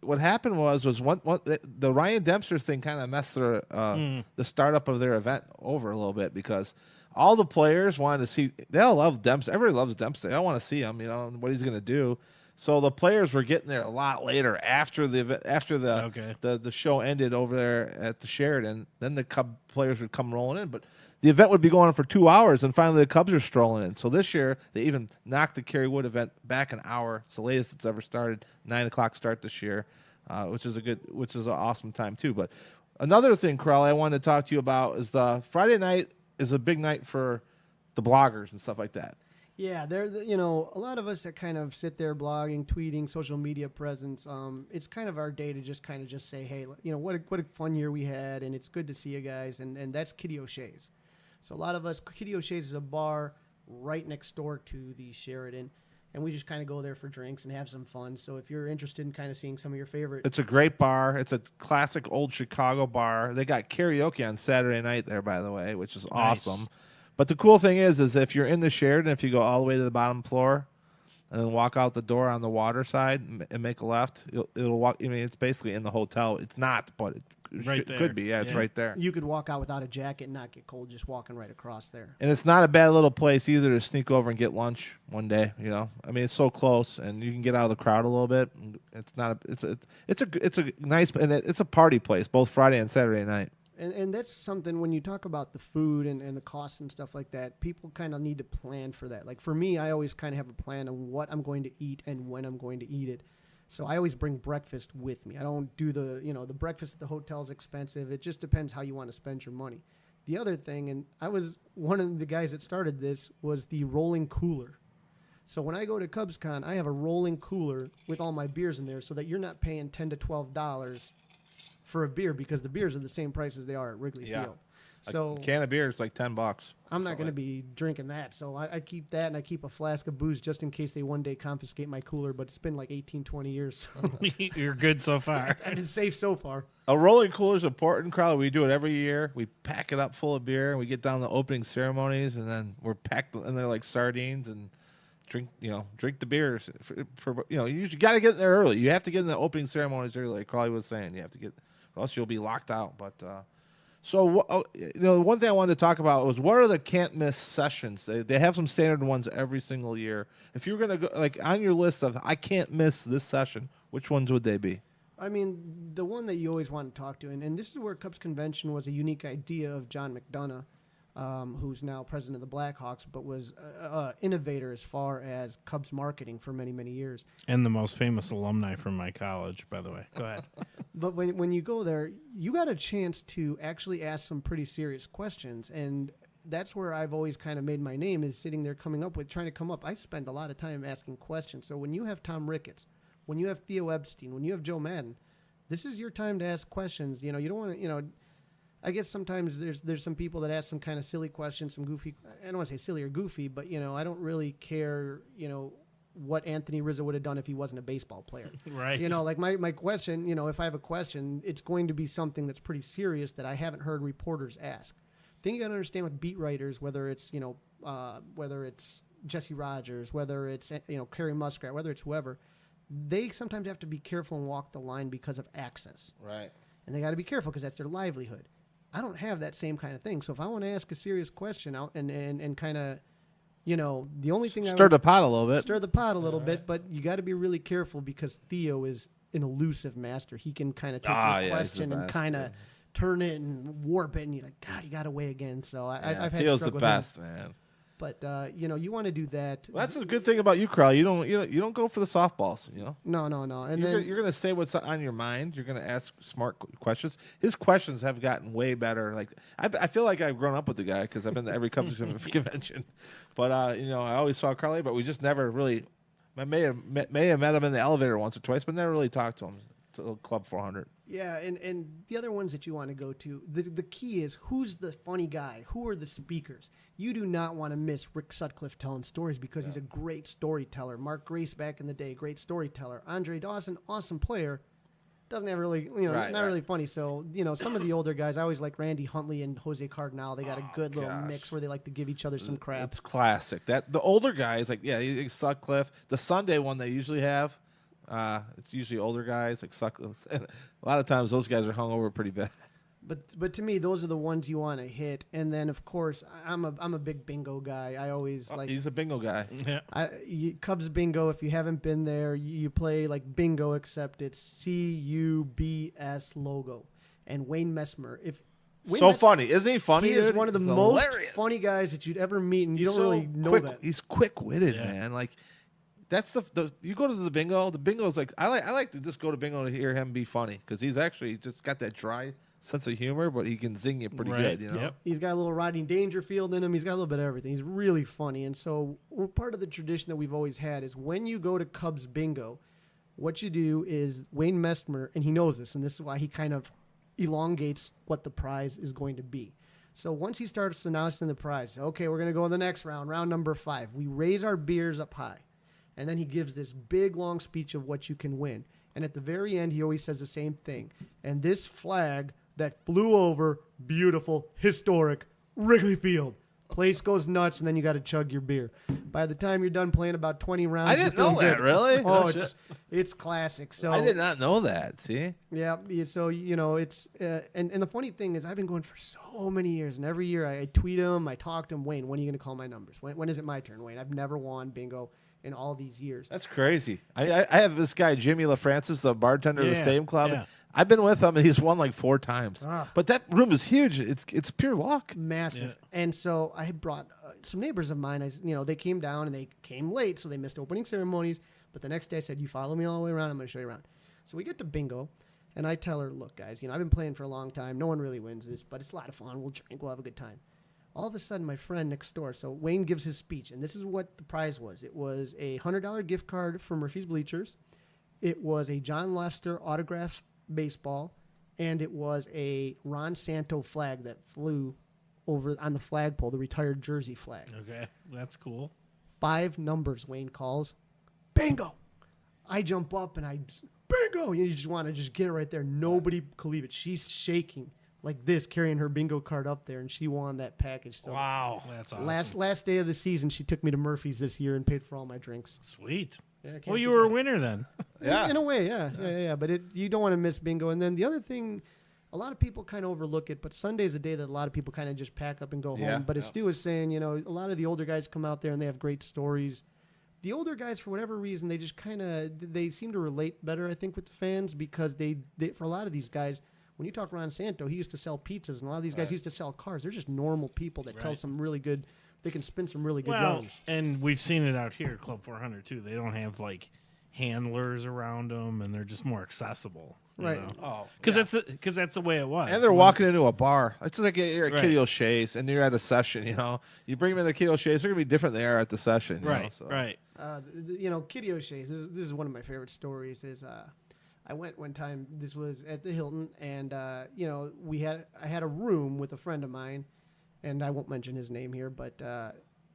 S3: what happened was the Ryan Dempster thing kind of messed the startup of their event over a little bit because all the players wanted to see. They all love Dempster. Everybody loves Dempster. They all want to see him. What he's going to do. So the players were getting there a lot later after the event, the show ended over there at the Sheraton. Then the Cub players would come rolling in, but the event would be going on for 2 hours, and finally the Cubs are strolling in. So this year they even knocked the Kerry Wood event back an hour. It's the latest it's ever started. 9:00 start this year, which is an awesome time too. But another thing, Crawly, I wanted to talk to you about is the Friday night is a big night for the bloggers and stuff like that.
S5: Yeah, a lot of us that kind of sit there blogging, tweeting, social media presence. It's kind of our day to just say, hey, what a fun year we had, and it's good to see you guys. And that's Kitty O'Shea's. So a lot of us, Kitty O'Shea's is a bar right next door to the Sheraton. And we just kind of go there for drinks and have some fun. So if you're interested in kind of seeing some of your favorite,
S3: It's a great bar. It's a classic old Chicago bar. They got karaoke on Saturday night there, by the way, which is
S4: Nice.
S3: awesome. But the cool thing is if you're in the Sheraton, if you go all the way to the bottom floor and then walk out the door on the water side and make a left, it'll walk. I mean, it's basically in the hotel. It's not, but it
S4: Right there.
S3: could be. Yeah, it's
S4: Yeah.
S3: right there.
S5: you could walk out without a jacket and not get cold just walking right across there.
S3: And it's not a bad little place either to sneak over and get lunch one day. You know, I mean, it's so close, and you can get out of the crowd a little bit. It's not. It's a nice, and it's a party place both Friday and Saturday night.
S5: And that's something when you talk about the food and the costs and stuff like that, people kind of need to plan for that. Like for me, I always kind of have a plan on what I'm going to eat and when I'm going to eat it. So I always bring breakfast with me. I don't do the breakfast at the hotel is expensive. It just depends how you want to spend your money. The other thing, and I was one of the guys that started this, was the rolling cooler. So when I go to CubsCon, I have a rolling cooler with all my beers in there so that you're not paying $10 to $12 for a beer because the beers are the same price as they are at Wrigley
S3: Yeah.
S5: Field. So
S3: A can of beer is like $10.
S5: I'm not going to be drinking that. So I keep that, and I keep a flask of booze just in case they one day confiscate my cooler. But it's been like 18, 20 years. So
S4: You're good so far.
S5: I've been safe so far.
S3: A rolling cooler is important, crowd. We do it every year. We pack it up full of beer, and we get down to opening ceremonies, and then we're packed, and they're like sardines, and drink the beers. You got to get in there early. You have to get in the opening ceremonies early, like Crawly was saying. You have to get, or else you'll be locked out. But one thing I wanted to talk about was what are the can't miss sessions? They have some standard ones every single year. If you're gonna go like on your list of I can't miss this session, which ones would they be?
S5: I mean, the one that you always want to talk to, and this is where Cubs Convention was a unique idea of John McDonough, who's now president of the Blackhawks, but was an innovator as far as Cubs marketing for many, many years.
S4: And the most famous alumni from my college, by the way. Go ahead.
S5: But when you go there, you got a chance to actually ask some pretty serious questions, and that's where I've always kind of made my name, is sitting there trying to come up. I spend a lot of time asking questions. So when you have Tom Ricketts, when you have Theo Epstein, when you have Joe Madden, this is your time to ask questions. You don't want to, I guess sometimes there's some people that ask some kind of silly questions, some goofy, I don't want to say silly or goofy, but, I don't really care, what Anthony Rizzo would have done if he wasn't a baseball player.
S4: Right.
S5: Like my question, if I have a question, it's going to be something that's pretty serious that I haven't heard reporters ask. Then you got to understand with beat writers, whether it's Jesse Rogers, whether it's Kerry Muskrat, whether it's whoever, they sometimes have to be careful and walk the line because of access.
S3: Right.
S5: And they got to be careful because that's their livelihood. I don't have that same kind of thing. So if I want to ask a serious question out and kind of, the only thing
S3: Stir the pot a little bit.
S5: Stir the pot a little bit, but you got to be really careful because Theo is an elusive master. He can kind of take your question and kind of turn it and warp it, and you're like, God, you got away again. So I've had to
S3: Theo's the
S5: struggle with
S3: best,
S5: him.
S3: man.
S5: But you want to do that.
S3: Well, that's a good thing about you, Crawly. You don't go for the softballs.
S5: No. And
S3: You're gonna say what's on your mind. You're gonna ask smart questions. His questions have gotten way better. Like I feel like I've grown up with the guy because I've been to every Cubs convention. But I always saw Crawly, but we just never really. I may have met him in the elevator once or twice, but never really talked to him. To Club 400.
S5: Yeah, and the other ones that you want to go to, the key is who's the funny guy? Who are the speakers? You do not want to miss Rick Sutcliffe telling stories because he's a great storyteller. Mark Grace back in the day, great storyteller. Andre Dawson, awesome player. Doesn't have really, really funny. So, some of the older guys, I always like Randy Huntley and Jose Cardinal. They got a good little mix where they like to give each other some crap.
S3: It's classic. That the older guys, Sutcliffe. The Sunday one they usually have. It's usually older guys like Sutcliffe. And a lot of times those guys are hungover pretty bad.
S5: But to me, those are the ones you want to hit. And then, of course, I'm a big bingo guy. I always like.
S3: He's a bingo guy.
S4: Yeah.
S5: Cubs bingo. If you haven't been there, you play like bingo, except it's CUBS logo. And Wayne Messmer.
S3: Funny, isn't he funny?
S5: He is
S3: dude?
S5: one of the
S3: He's
S5: most
S3: hilarious.
S5: funny guys that you'd ever meet, and you don't really know
S3: quick,
S5: that.
S3: He's quick-witted, man. Like. That's the you go to the bingo. The bingo is like I like to just go to bingo to hear him be funny because he's actually just got that dry sense of humor, but he can zing you pretty good.
S4: Yep.
S5: He's got a little Rodney Dangerfield in him. He's got a little bit of everything. He's really funny, and so part of the tradition that we've always had is when you go to Cubs bingo, what you do is Wayne Messmer, and he knows this, and this is why he kind of elongates what the prize is going to be. So once he starts announcing the prize, okay, we're going to go to the next round, round number 5. We raise our beers up high. And then he gives this big, long speech of what you can win. And at the very end, he always says the same thing. And this flag that flew over, beautiful, historic, Wrigley Field. Place goes nuts, and then you got to chug your beer. By the time you're done playing about 20 rounds,
S3: I didn't know that, really?
S5: Oh,
S3: No
S5: it's classic. So
S3: I did not know that. See?
S5: yeah. So it's and the funny thing is, I've been going for so many years, and every year I tweet him, I talk to him. Wayne, when are you going to call my numbers? When is it my turn, Wayne? I've never won bingo in all these years.
S3: That's crazy. I have this guy, Jimmy LaFrancis, the bartender of the Stadium Club.
S4: Yeah.
S3: I've been with him, and he's won like 4 times.
S5: Ah.
S3: But that room is huge. It's pure luck.
S5: Massive.
S4: Yeah.
S5: And so I had brought some neighbors of mine. They came down and they came late, so they missed opening ceremonies. But the next day I said, you follow me all the way around, I'm going to show you around. So we get to bingo, and I tell her, look, guys, I've been playing for a long time. No one really wins this, but it's a lot of fun. We'll drink. We'll have a good time. All of a sudden, my friend next door, so Wayne gives his speech, and this is what the prize was. It was a $100 gift card from Murphy's Bleachers. It was a John Lester autographed baseball, and it was a Ron Santo flag that flew over on the flagpole, the retired Jersey flag.
S4: Okay, that's cool.
S5: 5 numbers, Wayne calls. Bingo! I jump up and bingo! You just want to just get it right there. Nobody could believe it. She's shaking like this, carrying her bingo card up there, and she won that package. So
S4: Wow, that's awesome.
S5: last day of the season, she took me to Murphy's this year and paid for all my drinks.
S4: Sweet.
S5: Yeah, I can't
S4: Well, you
S5: beat
S4: were a
S5: that.
S4: winner then.
S3: Yeah.
S5: In a way, yeah. But you don't want to miss bingo. And then the other thing, a lot of people kind of overlook it, but Sunday's a day that a lot of people kind of just pack up and go
S3: Yeah,
S5: home. But as
S3: yeah.
S5: Stu was saying, a lot of the older guys come out there and they have great stories. The older guys, for whatever reason, they just they seem to relate better, I think, with the fans because they for a lot of these guys, when you talk Ron Santo, he used to sell pizzas, and a lot of these guys used to sell cars. They're just normal people that tell
S4: Right.
S5: some really good. They can spin some really good
S4: Well,
S5: runs.
S4: and we've seen it out here, Club 400 too. They don't have like handlers around them, and they're just more accessible.
S5: Right.
S3: Oh,
S4: Because that's the way it was.
S3: And they're walking into a bar. It's just like you're at
S4: Right.
S3: Kitty O'Shea's and you're at a session, You bring them in the Kitty O'Shea's, they're going to be different than they are at the session.
S4: Right.
S3: So.
S4: Right.
S5: Kitty O'Shea's. This is one of my favorite stories. I went one time. This was at the Hilton, and I had a room with a friend of mine, and I won't mention his name here, but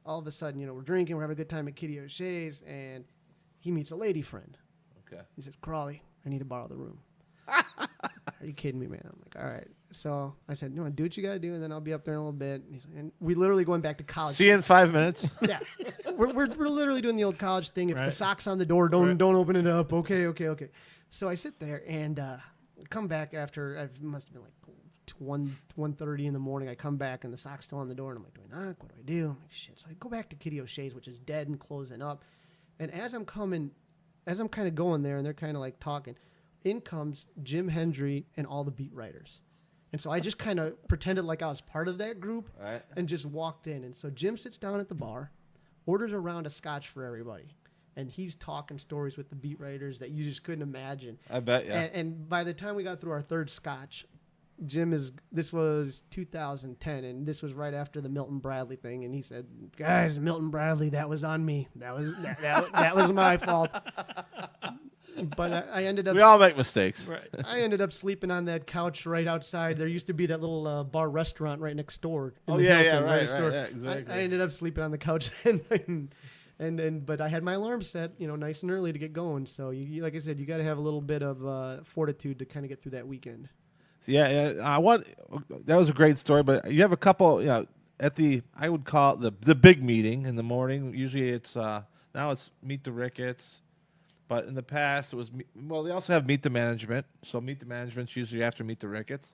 S5: all of a sudden, we're drinking, we're having a good time at Kitty O'Shea's, and he meets a lady friend.
S3: Okay.
S5: He says, Crawly, I need to borrow the room. Are you kidding me, man? I'm like, all right. So I said, you want to do what you got to do, and then I'll be up there in a little bit. And we literally going back to college.
S3: See you in 5 minutes.
S5: Yeah, we're literally doing the old college thing. If the
S4: Right.
S5: sock's on the door, don't
S4: Right.
S5: open it up. Okay. So I sit there and come back after it must have been like 1:30 in the morning. I come back and the sock's still on the door, and I'm like, do I knock? What do I do? I'm like, shit. So I go back to Kitty O'Shea's, which is dead and closing up. And as I'm kind of going there, and they're kind of like talking, in comes Jim Hendry and all the beat writers. And so I just kind of pretended like I was part of that group
S3: Right.
S5: and just walked in. And so Jim sits down at the bar, orders a round of scotch for everybody. And he's talking stories with the beat writers that you just couldn't imagine.
S3: I bet, yeah.
S5: And by the time we got through our third scotch, this was 2010, and this was right after the Milton Bradley thing. And he said, guys, Milton Bradley, that was on me. That was my fault. But I ended up.
S3: We all make mistakes.
S4: Right.
S5: I ended up sleeping on that couch right outside. There used to be that little bar restaurant right next door. in
S3: Oh,
S5: the
S3: yeah,
S5: Hilton,
S3: right,
S5: next
S3: right,
S5: door.
S3: yeah, exactly.
S5: I ended up sleeping on the couch then, but I had my alarm set, nice and early to get going. So you like I said, you got to have a little bit of fortitude to kind of get through that weekend.
S3: Yeah, that was a great story, but you have a couple, I would call it the big meeting in the morning. Usually it's, now it's Meet the Ricketts. But in the past, it was, they also have Meet the Management. So Meet the Management's usually after Meet the Ricketts.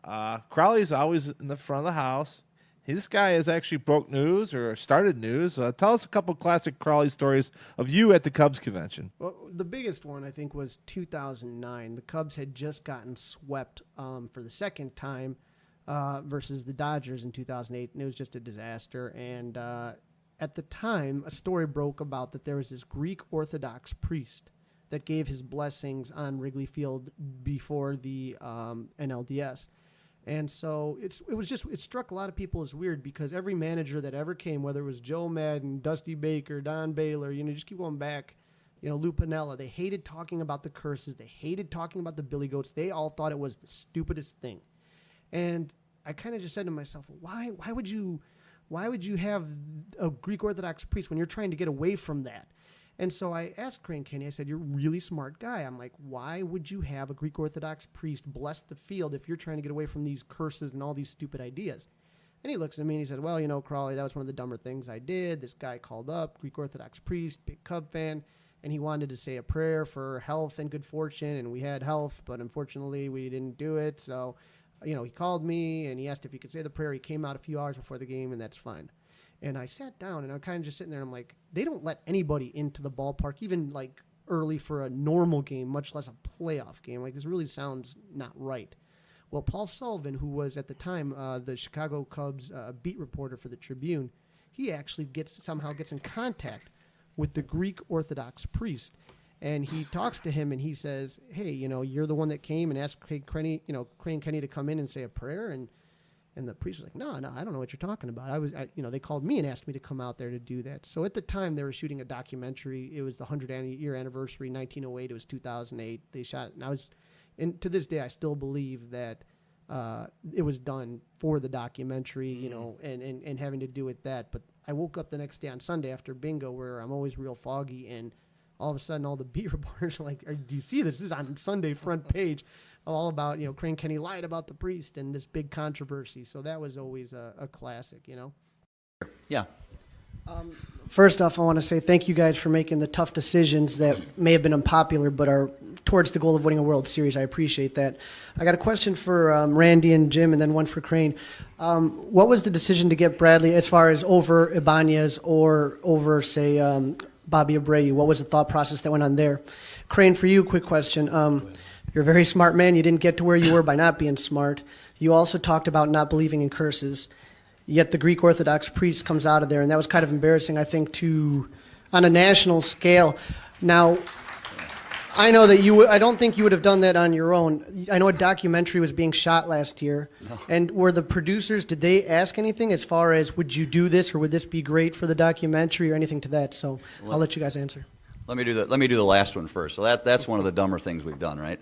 S3: Crawly's always in the front of the house. This guy has actually broke news or started news. Tell us a couple classic Crawly stories of you at the Cubs convention.
S5: Well, the biggest one, I think, was 2009. The Cubs had just gotten swept for the second time versus the Dodgers in 2008, and it was just a disaster. And at the time, a story broke about that there was this Greek Orthodox priest that gave his blessings on Wrigley Field before the NLDS. And so it struck a lot of people as weird because every manager that ever came, whether it was Joe Madden, Dusty Baker, Don Baylor, just keep going back, Lou Piniella, they hated talking about the curses. They hated talking about the Billy Goats. They all thought it was the stupidest thing. And I kind of just said to myself, why would you have a Greek Orthodox priest when you're trying to get away from that? And so I asked Crane Kenny, I said, you're a really smart guy. I'm like, why would you have a Greek Orthodox priest bless the field if you're trying to get away from these curses and all these stupid ideas? And he looks at me and he said, well, Crawly, that was one of the dumber things I did. This guy called up, Greek Orthodox priest, big Cub fan, and he wanted to say a prayer for health and good fortune, and we had health, but unfortunately we didn't do it. So, he called me and he asked if he could say the prayer. He came out a few hours before the game, and that's fine. And I sat down, and I'm kind of just sitting there, and I'm like, they don't let anybody into the ballpark, even like early for a normal game, much less a playoff game. Like, this really sounds not right. Well, Paul Sullivan, who was at the time the Chicago Cubs beat reporter for the Tribune, he actually somehow gets in contact with the Greek Orthodox priest. And he talks to him, and he says, hey, you're the one that came and asked Crane Kenny to come in and say a prayer. And the priest was like, no, I don't know what you're talking about. They called me and asked me to come out there to do that. So at the time, they were shooting a documentary. It was the 100-year anniversary, 1908. It was 2008. They shot, and to this day, I still believe that it was done for the documentary, and having to do with that. But I woke up the next day on Sunday after bingo, where I'm always real foggy, and all of a sudden, all the beat reporters are like, do you see this? This is on Sunday front page, all about, Crane Kenny lied about the priest and this big controversy. So that was always a classic,
S6: Yeah.
S5: First off, I want to say thank you guys for making the tough decisions that may have been unpopular but are towards the goal of winning a World Series. I appreciate that. I got a question for Randy and Jim, and then one for Crane. What was the decision to get Bradley as far as over Ibanez or over, say, Bobby Abreu? What was the thought process that went on there? Crane, for you, quick question. You're a very smart man. You didn't get to where you were by not being smart. You also talked about not believing in curses. Yet the Greek Orthodox priest comes out of there, and that was kind of embarrassing, I think, on a national scale. Now, I know that I don't think you would have done that on your own. I know a documentary was being shot last year, and were the producers, did they ask anything as far as, would you do this, or would this be great for the documentary, or anything to that? So I'll let you guys answer.
S6: Let me do the last one first. So that's one of the dumber things we've done, right?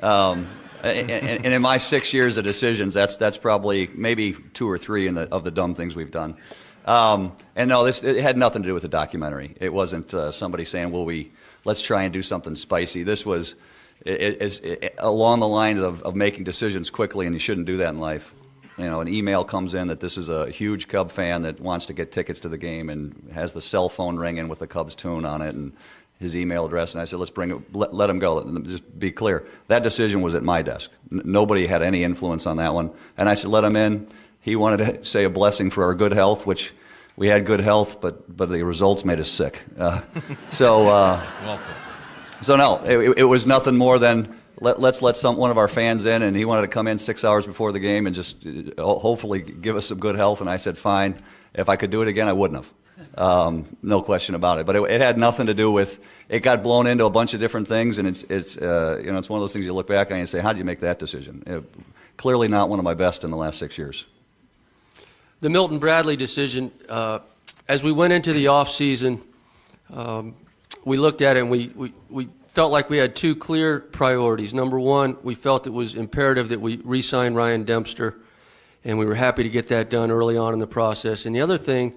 S6: And in my 6 years of decisions, that's probably maybe 2 or 3 of the dumb things we've done. And no, it had nothing to do with the documentary. It wasn't somebody saying, well, let's try and do something spicy. This was along the lines of making decisions quickly, and you shouldn't do that in life. An email comes in that this is a huge Cub fan that wants to get tickets to the game and has the cell phone ringing with the Cubs tune on it and his email address, and I said, let's bring it, let him go. Just be clear, that decision was at my desk. Nobody had any influence on that one. And I said, let him in. He wanted to say a blessing for our good health, which we had good health, but the results made us sick. So no, it was nothing more than let's let one of our fans in, and he wanted to come in 6 hours before the game and just hopefully give us some good health. And I said, fine. If I could do it again, I wouldn't have. No question about it. But it had nothing to do with. It got blown into a bunch of different things, and it's one of those things you look back on and you say, how did you make that decision? Clearly not one of my best in the last 6 years.
S7: The Milton Bradley decision. As we went into the off season, we looked at it and we felt like we had 2 clear priorities. Number one, we felt it was imperative that we re-sign Ryan Dempster, and we were happy to get that done early on in the process. And the other thing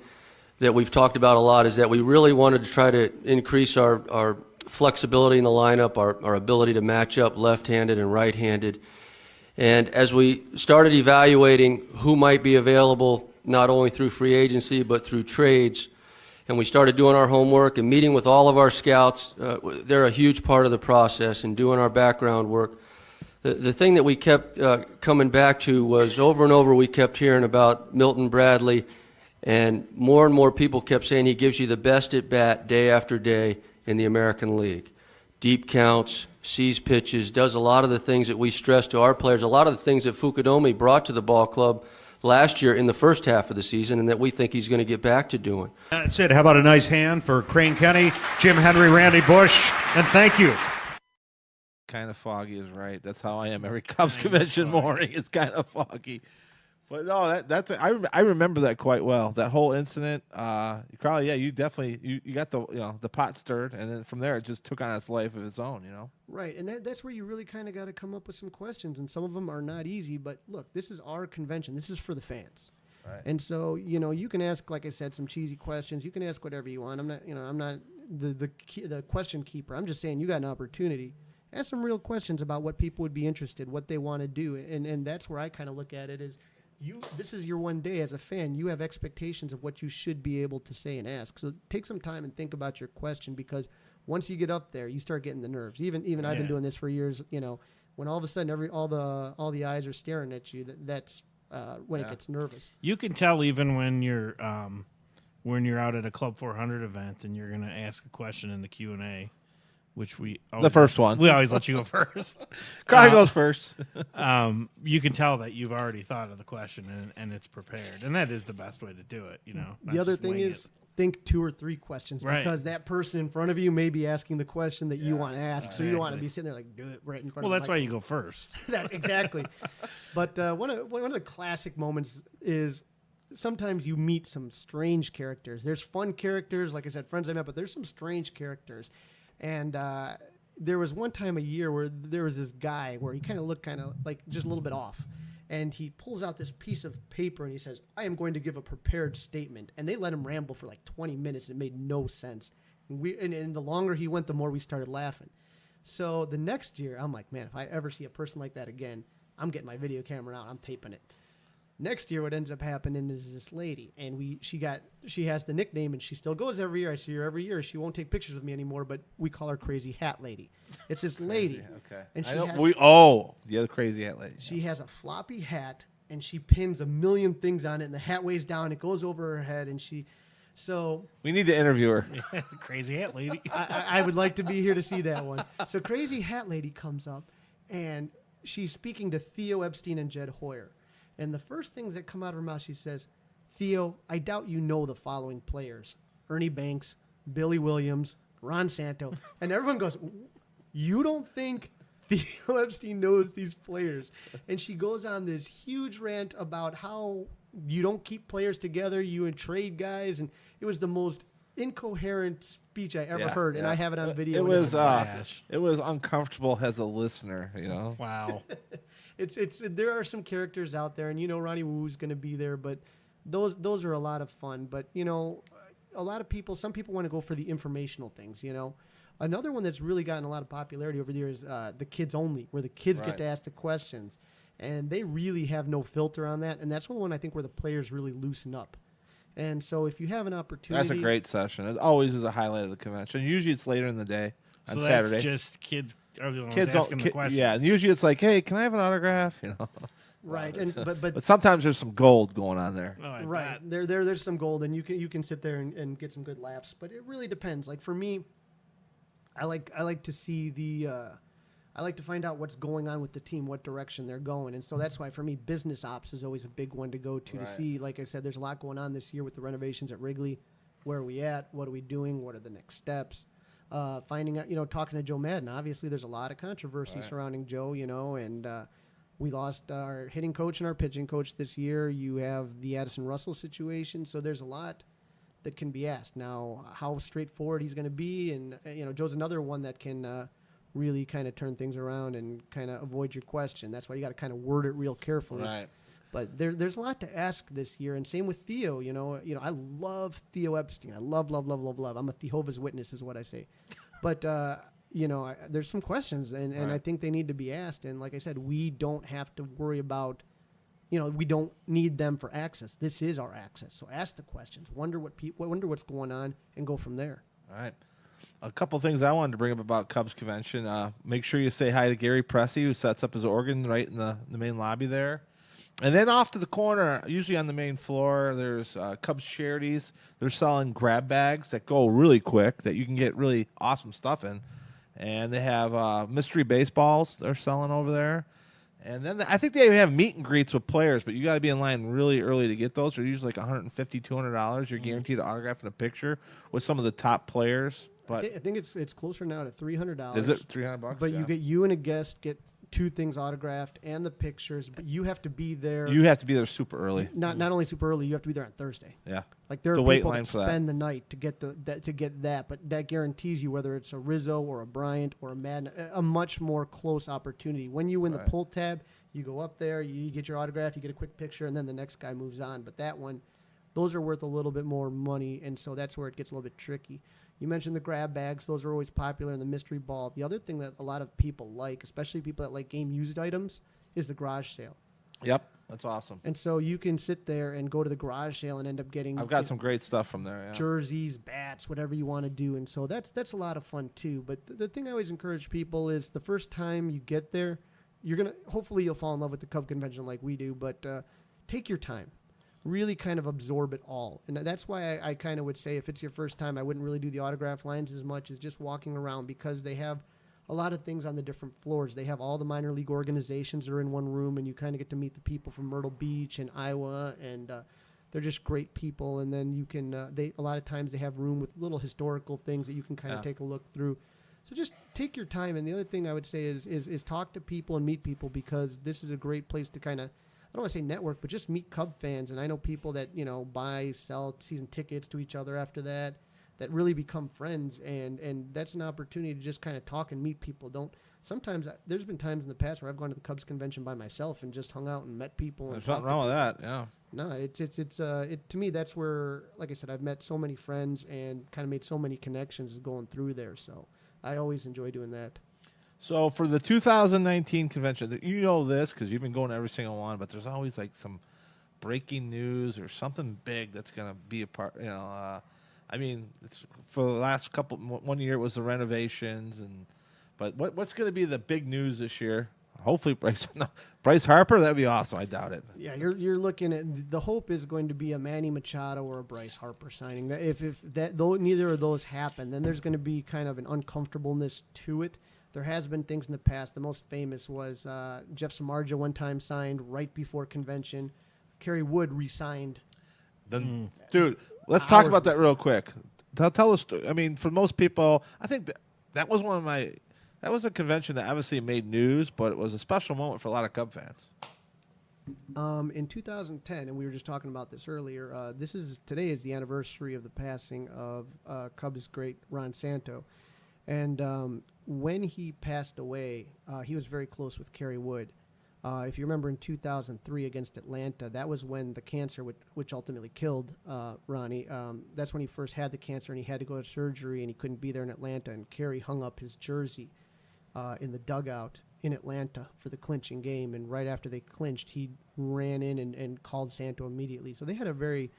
S7: that we've talked about a lot is that we really wanted to try to increase our flexibility in the lineup, our ability to match up left-handed and right-handed. And as we started evaluating who might be available, not only through free agency but through trades, and we started doing our homework and meeting with all of our scouts, they're a huge part of the process, and doing our background work. The thing that we kept coming back to was over and over we kept hearing about Milton Bradley, and more people kept saying he gives you the best at bat day after day in the American League. Deep counts, sees pitches, does a lot of the things that we stress to our players, a lot of the things that Fukudomi brought to the ball club last year in the first half of the season, and that we think he's going to get back to doing.
S2: That's it. How about a nice hand for Crane Kenny, Jim Henry, Randy Bush, and thank you.
S3: Kind of foggy is right. That's how I am every Cubs convention morning. It's kind of foggy. But no, I remember that quite well. That whole incident, Crawly, yeah, you definitely you got the pot stirred, and then from there it just took on its life of its own,
S5: Right, and that's where you really kind of got to come up with some questions, and some of them are not easy. But look, this is our convention. This is for the fans,
S3: Right.
S5: and so you can ask, like I said, some cheesy questions. You can ask whatever you want. I'm not the question keeper. I'm just saying you got an opportunity. Ask some real questions about what people would be interested, what they want to do, and that's where I kind of look at it is. This is your one day as a fan. You have expectations of what you should be able to say and ask. So take some time and think about your question, because once you get up there, you start getting the nerves. Even I've been doing this for years. When all of a sudden all the eyes are staring at you, that's when it gets nervous.
S4: You can tell even when you're out at a Club 400 event and you're going to ask a question in the Q&A. Which
S3: the first one.
S4: We always let you go first.
S3: Crawly goes first.
S4: You can tell that you've already thought of the question and it's prepared, and that is the best way to do it. not
S5: The other
S4: just
S5: thing
S4: wing
S5: is
S4: it.
S5: think 2 or 3 questions,
S4: Right.
S5: because that person in front of you may be asking the question that you want to ask. So you don't want to be sitting there like, do it right in front
S4: Well,
S5: of
S4: that's
S5: the
S4: why you go first.
S5: Exactly. But one of the classic moments is sometimes you meet some strange characters. There's fun characters, like I said, friends I met, but there's some strange characters. And there was one time a year where there was this guy where he kind of looked like just a little bit off. And he pulls out this piece of paper and he says, I am going to give a prepared statement. And they let him ramble for like 20 minutes. It made no sense. And the longer he went, the more we started laughing. So the next year, I'm like, man, if I ever see a person like that again, I'm getting my video camera out. I'm taping it. Next year, what ends up happening is this lady, and she has the nickname, and she still goes every year. I see her every year. She won't take pictures with me anymore, but we call her Crazy Hat Lady. It's this lady.
S3: Okay.
S5: And she
S3: the other crazy hat lady.
S5: She has a floppy hat, and she pins a million things on it, and the hat weighs down. It goes over her head, and so
S3: We need to interview her.
S4: Crazy hat lady.
S5: I would like to be here to see that one. So Crazy Hat Lady comes up, and she's speaking to Theo Epstein and Jed Hoyer. And the first things that come out of her mouth, she says, Theo, I doubt you know the following players: Ernie Banks, Billy Williams, Ron Santo. And everyone goes, you don't think Theo Epstein knows these players? And she goes on this huge rant about how you don't keep players together, you trade guys. And it was the most incoherent speech I ever heard, and I have it on video.
S3: It was uncomfortable as a listener,
S4: Wow.
S5: It's there are some characters out there, and Ronnie Woo's going to be there, but those are a lot of fun. But a lot of people, some people want to go for the informational things. Another one that's really gotten a lot of popularity over the years, the Kids Only, where the kids get to ask the questions, and they really have no filter on that. And that's one I think where the players really loosen up. And so if you have an opportunity,
S3: that's a great session. It always is a highlight of the convention. Usually it's later in the day on
S4: So
S3: Saturday.
S4: that's just kids are the ones asking the questions.
S3: Yeah, and usually it's like, hey, can I have an autograph?
S5: right? And
S3: But sometimes there's some gold going on there.
S4: Oh, I
S5: right
S4: bet.
S5: there's some gold, and you can sit there and get some good laughs. But it really depends. Like for me, I like to see I like to find out what's going on with the team, what direction they're going. And so that's why for me, business ops is always a big one to go to see. Like I said, there's a lot going on this year with the renovations at Wrigley. Where are we at? What are we doing? What are the next steps? Finding out, talking to Joe Madden. Obviously, there's a lot of controversy surrounding Joe, and we lost our hitting coach and our pitching coach this year. You have the Addison Russell situation. So there's a lot that can be asked. Now, how straightforward he's going to be. And, Joe's another one that can really kind of turn things around and kind of avoid your question. That's why you got to kind of word it real carefully.
S3: Right.
S5: But there's a lot to ask this year, and same with Theo. I love Theo Epstein. I love. I'm a Jehovah's Witness, is what I say. But there's some questions, and I think they need to be asked. And like I said, we don't have to worry about, we don't need them for access. This is our access. So ask the questions. Wonder what's going on, and go from there.
S3: All right. A couple things I wanted to bring up about Cubs convention. Make sure you say hi to Gary Pressey, who sets up his organ right in the main lobby there. And then off to the corner, usually on the main floor, there's Cubs Charities. They're selling grab bags that go really quick that you can get really awesome stuff in. And they have mystery baseballs they're selling over there. And then I think they have meet and greets with players, but you got to be in line really early to get those. They're usually like $150, $200. You're guaranteed an autograph and a picture with some of the top players. But
S5: I think it's closer now to $300.
S3: Is it $300?
S5: But you and a guest get 2 things autographed and the pictures, but you have to be there.
S3: You have to be there super early.
S5: Not only super early, you have to be there on Thursday.
S3: Yeah.
S5: Like there
S3: The
S5: are
S3: wait
S5: people
S3: line
S5: that
S3: for that.
S5: spend the night to get that, but that guarantees you whether it's a Rizzo or a Bryant or a Madden, a much more close opportunity. When you win the pull tab, you go up there, you get your autograph, you get a quick picture, and then the next guy moves on. But that one, those are worth a little bit more money, and so that's where it gets a little bit tricky. You mentioned the grab bags; those are always popular in the mystery ball. The other thing that a lot of people like, especially people that like game used items, is the garage sale.
S3: Yep, that's awesome.
S5: And so you can sit there and go to the garage sale and end up getting.
S3: I've got some great stuff from there. Yeah.
S5: Jerseys, bats, whatever you want to do, and so that's a lot of fun too. But the thing I always encourage people is the first time you get there, hopefully you'll fall in love with the Cub convention like we do. But take your time, really kind of absorb it all, and that's why I kind of would say if it's your first time, I wouldn't really do the autograph lines as much as just walking around because they have a lot of things on the different floors. They have all the minor league organizations that are in one room, and you kind of get to meet the people from Myrtle Beach and Iowa, and they're just great people. And then you can, a lot of times they have room with little historical things that you can kind of take a look through. So just take your time. And the other thing I would say is talk to people and meet people because this is a great place to kind of, I don't want to say network, but just meet Cub fans. And I know people that, buy, sell season tickets to each other after that really become friends, and that's an opportunity to just kind of talk and meet people. Sometimes there's been times in the past where I've gone to the Cubs convention by myself and just hung out and met people.
S3: There's nothing wrong with that. Yeah.
S5: No, to me that's where, like I said, I've met so many friends and kind of made so many connections going through there. So I always enjoy doing that.
S3: So for the 2019 convention, you know this because you've been going to every single one, but there's always like some breaking news or something big that's going to be a part. It's for the last one year it was the renovations, but what's going to be the big news this year? Hopefully Bryce Harper. That'd be awesome. I doubt it.
S5: Yeah, you're looking at the hope is going to be a Manny Machado or a Bryce Harper signing. If neither of those happen, then there's going to be kind of an uncomfortableness to it. There has been things in the past. The most famous was Jeff Samardzija one time signed right before convention. Kerry Wood re-signed.
S3: Dude. Let's talk about that real quick. Tell us. I mean, for most people, I think that was that was a convention that obviously made news, but it was a special moment for a lot of Cub fans.
S5: In 2010, and we were just talking about this earlier. Today is the anniversary of the passing of Cubs great Ron Santo, and when he passed away, he was very close with Kerry Wood. If you remember in 2003 against Atlanta, that was when the cancer, which ultimately killed Ronnie, that's when he first had the cancer and he had to go to surgery and he couldn't be there in Atlanta. And Kerry hung up his jersey in the dugout in Atlanta for the clinching game. And right after they clinched, he ran in and called Santo immediately. So they had a very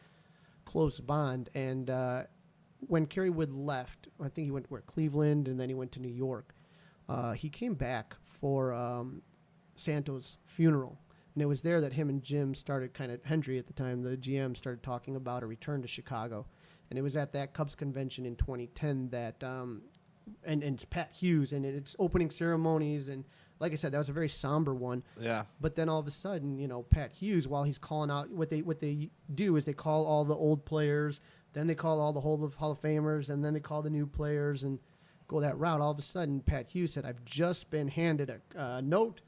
S5: close bond. And when Kerry Wood left, I think he went to Cleveland and then he went to New York. He came back for Santo's funeral, and it was there that him and Jim started Hendry at the time, the GM, started talking about a return to Chicago. And it was at that Cubs convention in 2010 that and it's Pat Hughes and it's opening ceremonies, and like I said, that was a very somber one.
S3: Yeah.
S5: But then all of a sudden, Pat Hughes, while he's calling out, what they do is they call all the old players, then they call all the Hall of Famers, and then they call the new players and go that route. All of a sudden, Pat Hughes said, "I've just been handed a note."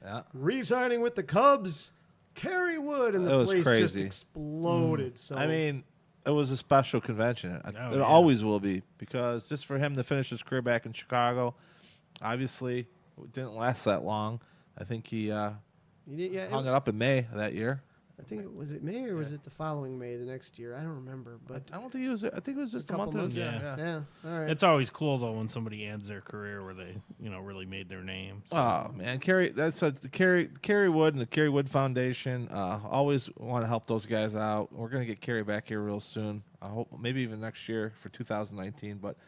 S3: Yeah.
S5: Re-signing with the Cubs, Kerry Wood, and the place just exploded. So
S3: I mean, it was a special convention. It
S4: yeah.
S3: always will be, because just for him to finish his career back in Chicago, obviously it didn't last that long. I think he hung it up in May of that year.
S5: I think was it May or was it the following May the next year? I don't remember, but
S3: I don't think it was. I think it was just a month.
S5: months.
S3: Yeah.
S5: All right.
S4: It's always cool though when somebody ends their career where they, really made their name. So.
S3: Oh man, Kerry Wood and the Kerry Wood Foundation always want to help those guys out. We're gonna get Kerry back here real soon. I hope maybe even next year for 2019. But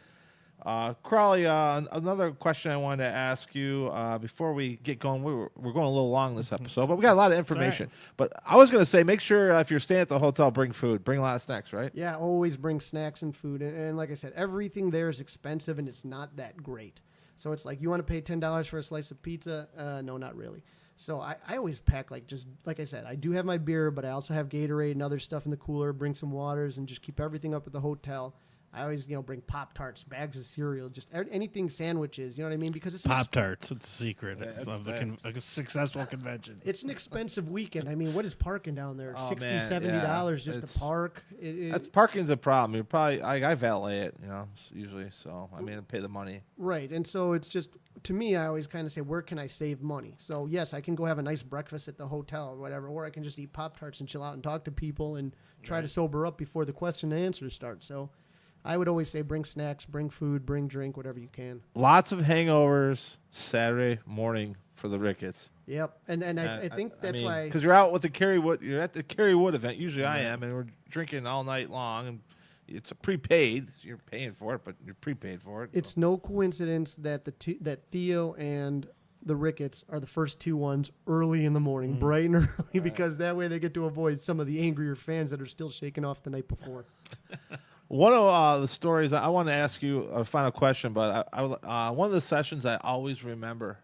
S3: Crawly, another question I wanted to ask you before we get going. We're going a little long this episode, but we got a lot of information.
S4: Right.
S3: But I was going to say, make sure if you're staying at the hotel, bring food. Bring a lot of snacks, right?
S5: Yeah, always bring snacks and food. And like I said, everything there is expensive and it's not that great. So it's like, you want to pay $10 for a slice of pizza? No, not really. So I always pack like I said, I do have my beer, but I also have Gatorade and other stuff in the cooler. Bring some waters and just keep everything up at the hotel. I always, bring Pop-Tarts, bags of cereal, just anything sandwiches, you know what I mean? Because it's
S4: Pop-Tarts. It's a secret of a successful convention.
S5: It's an expensive weekend. I mean, what is parking down there?
S2: Oh,
S5: $60,
S2: man,
S5: $70 just to park?
S2: That's parking's a problem. You probably I valet it, usually. So I mean, I pay the money.
S5: Right, and so it's just, to me, I always kind of say, where can I save money? So yes, I can go have a nice breakfast at the hotel or whatever, or I can just eat Pop-Tarts and chill out and talk to people and try to sober up before the question and answers start. So I would always say bring snacks, bring food, bring drink, whatever you can.
S3: Lots of hangovers Saturday morning for the Ricketts.
S5: Yep, and I think that's why,
S3: because you're out with the Kerry Wood. You're at the Kerry Wood event. Usually I am, and we're drinking all night long, and it's a prepaid. So you're paying for it, but you're prepaid for it.
S5: it's no coincidence that that Theo and the Ricketts are the first two ones early in the morning, bright and early, because that way they get to avoid some of the angrier fans that are still shaking off the night before.
S3: One of the stories I want to ask you a final question, but one of the sessions I always remember,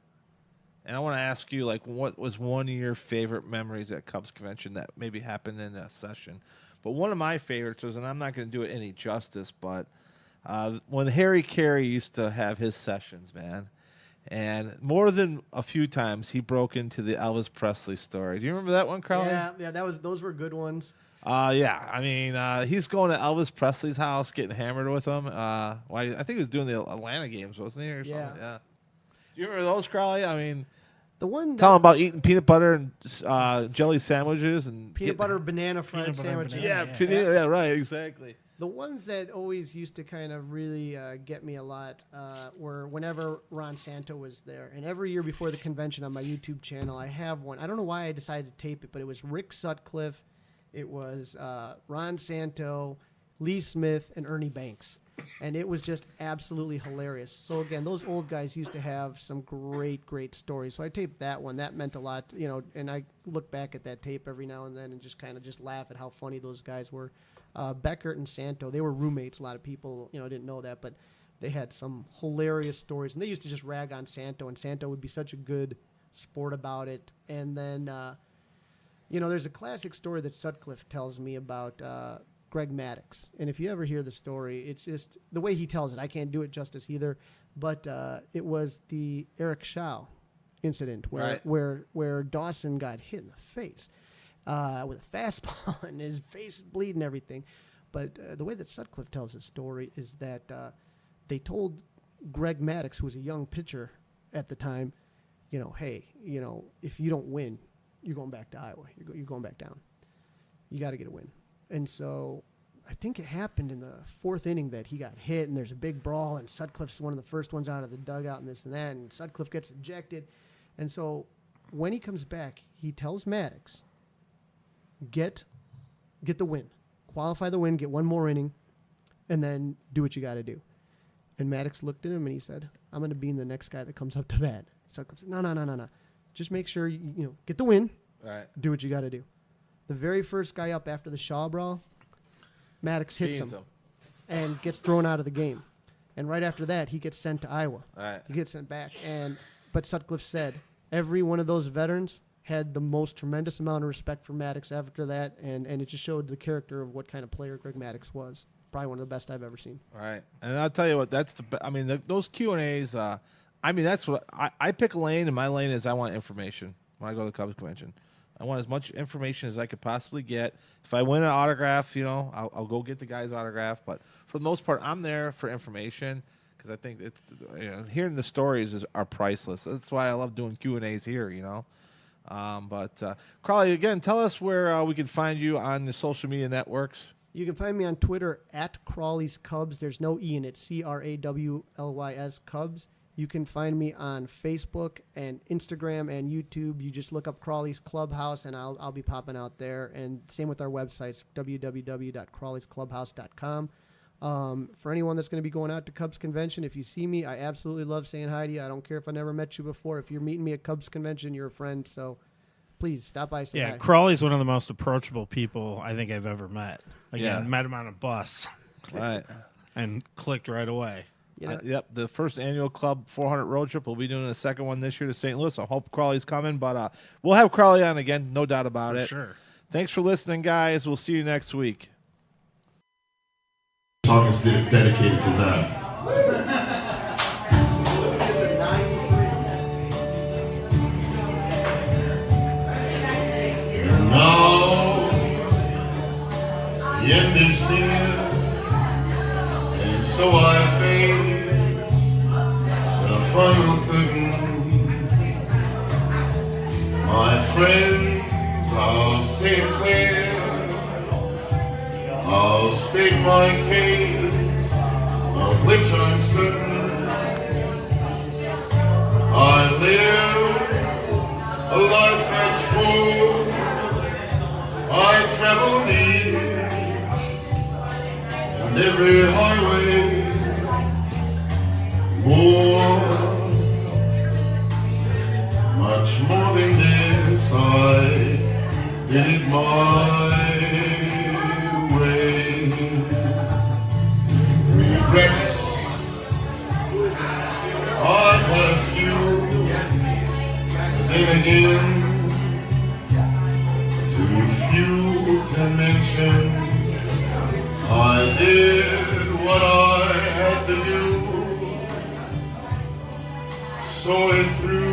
S3: and I want to ask you, like, what was one of your favorite memories at Cubs convention that maybe happened in a session? But one of my favorites was, and I'm not going to do it any justice, but when Harry Carey used to have his sessions, man, and more than a few times he broke into the Elvis Presley story. Do you remember that one, Crawly?
S5: Yeah, those were good ones.
S3: Yeah. I mean, he's going to Elvis Presley's house, getting hammered with him. I think he was doing the Atlanta games, wasn't he? Or something? Yeah. Do you remember those, Crawly? I mean,
S5: the one
S3: tell him about eating peanut butter and jelly sandwiches and
S5: peanut butter banana fried
S4: Peanut butter
S5: sandwiches.
S4: banana,
S3: yeah, right, exactly.
S5: The ones that always used to kind of really get me a lot were whenever Ron Santo was there. And every year before the convention on my YouTube channel, I have one. I don't know why I decided to tape it, but it was Rick Sutcliffe. It was Ron Santo, Lee Smith, and Ernie Banks. And it was just absolutely hilarious. So, again, those old guys used to have some great, great stories. So I taped that one. That meant a lot, and I look back at that tape every now and then and just kind of just laugh at how funny those guys were. Beckert and Santo, they were roommates. A lot of people, didn't know that, but they had some hilarious stories. And they used to just rag on Santo, and Santo would be such a good sport about it. And then, there's a classic story that Sutcliffe tells me about Greg Maddux. And if you ever hear the story, it's just the way he tells it. I can't do it justice either. But it was the Eric Shaw incident where Dawson got hit in the face with a fastball and his face bleeding and everything. But the way that Sutcliffe tells his story is that they told Greg Maddux, who was a young pitcher at the time, hey, if you don't win, you're going back to Iowa. You're going back down. You got to get a win. And so I think it happened in the fourth inning that he got hit, and there's a big brawl, and Sutcliffe's one of the first ones out of the dugout and this and that, and Sutcliffe gets ejected. And so when he comes back, he tells Maddux, get the win. Qualify the win, get one more inning, and then do what you got to do. And Maddux looked at him, and he said, I'm going to be the next guy that comes up to bat. Sutcliffe said, no. Just make sure you get the win.
S3: All right.
S5: Do what you got to do. The very first guy up after the Shaw brawl, Maddux hits him and gets thrown out of the game. And right after that, he gets sent to Iowa.
S3: All right.
S5: He gets sent back. But Sutcliffe said every one of those veterans had the most tremendous amount of respect for Maddux after that, and it just showed the character of what kind of player Greg Maddux was. Probably one of the best I've ever seen.
S3: All right. And I'll tell you what, that's those Q&As, that's what I pick a lane, and my lane is I want information when I go to the Cubs convention. I want as much information as I could possibly get. If I win an autograph, I'll go get the guy's autograph. But for the most part, I'm there for information because I think it's hearing the stories are priceless. That's why I love doing Q&As here. But Crawly, again, tell us where we can find you on the social media networks.
S5: You can find me on Twitter at Crawly's Cubs. There's no E in it. CRAWLYS Cubs. You can find me on Facebook and Instagram and YouTube. You just look up Crawly's Clubhouse, and I'll be popping out there. And same with our websites, www.crawlysclubhouse.com. For anyone that's going to be going out to Cubs Convention, if you see me, I absolutely love saying hi to you. I don't care if I never met you before. If you're meeting me at Cubs Convention, you're a friend. So please stop by. Say hi.
S4: Crawly's one of the most approachable people I think I've ever met. Met him on a bus.
S3: Right.
S4: And clicked right away.
S3: Yep, the first annual Club 400 road trip. We'll be doing the second one this year to St. Louis. I hope Crawly's coming, but we'll have Crawly on again, no doubt about it.
S4: Sure.
S3: Thanks for listening, guys. We'll see you next week.
S8: song is dedicated to them. And now, the end is near, and so I face the final curtain. My friends, I'll say it clear, I'll state my case, of which I'm certain. I live a life that's full, I traveled each and every highway, more, much more than this, I did it my way. Regrets, I've had a few, but then again, too few to mention. I did what I had to do, saw it through.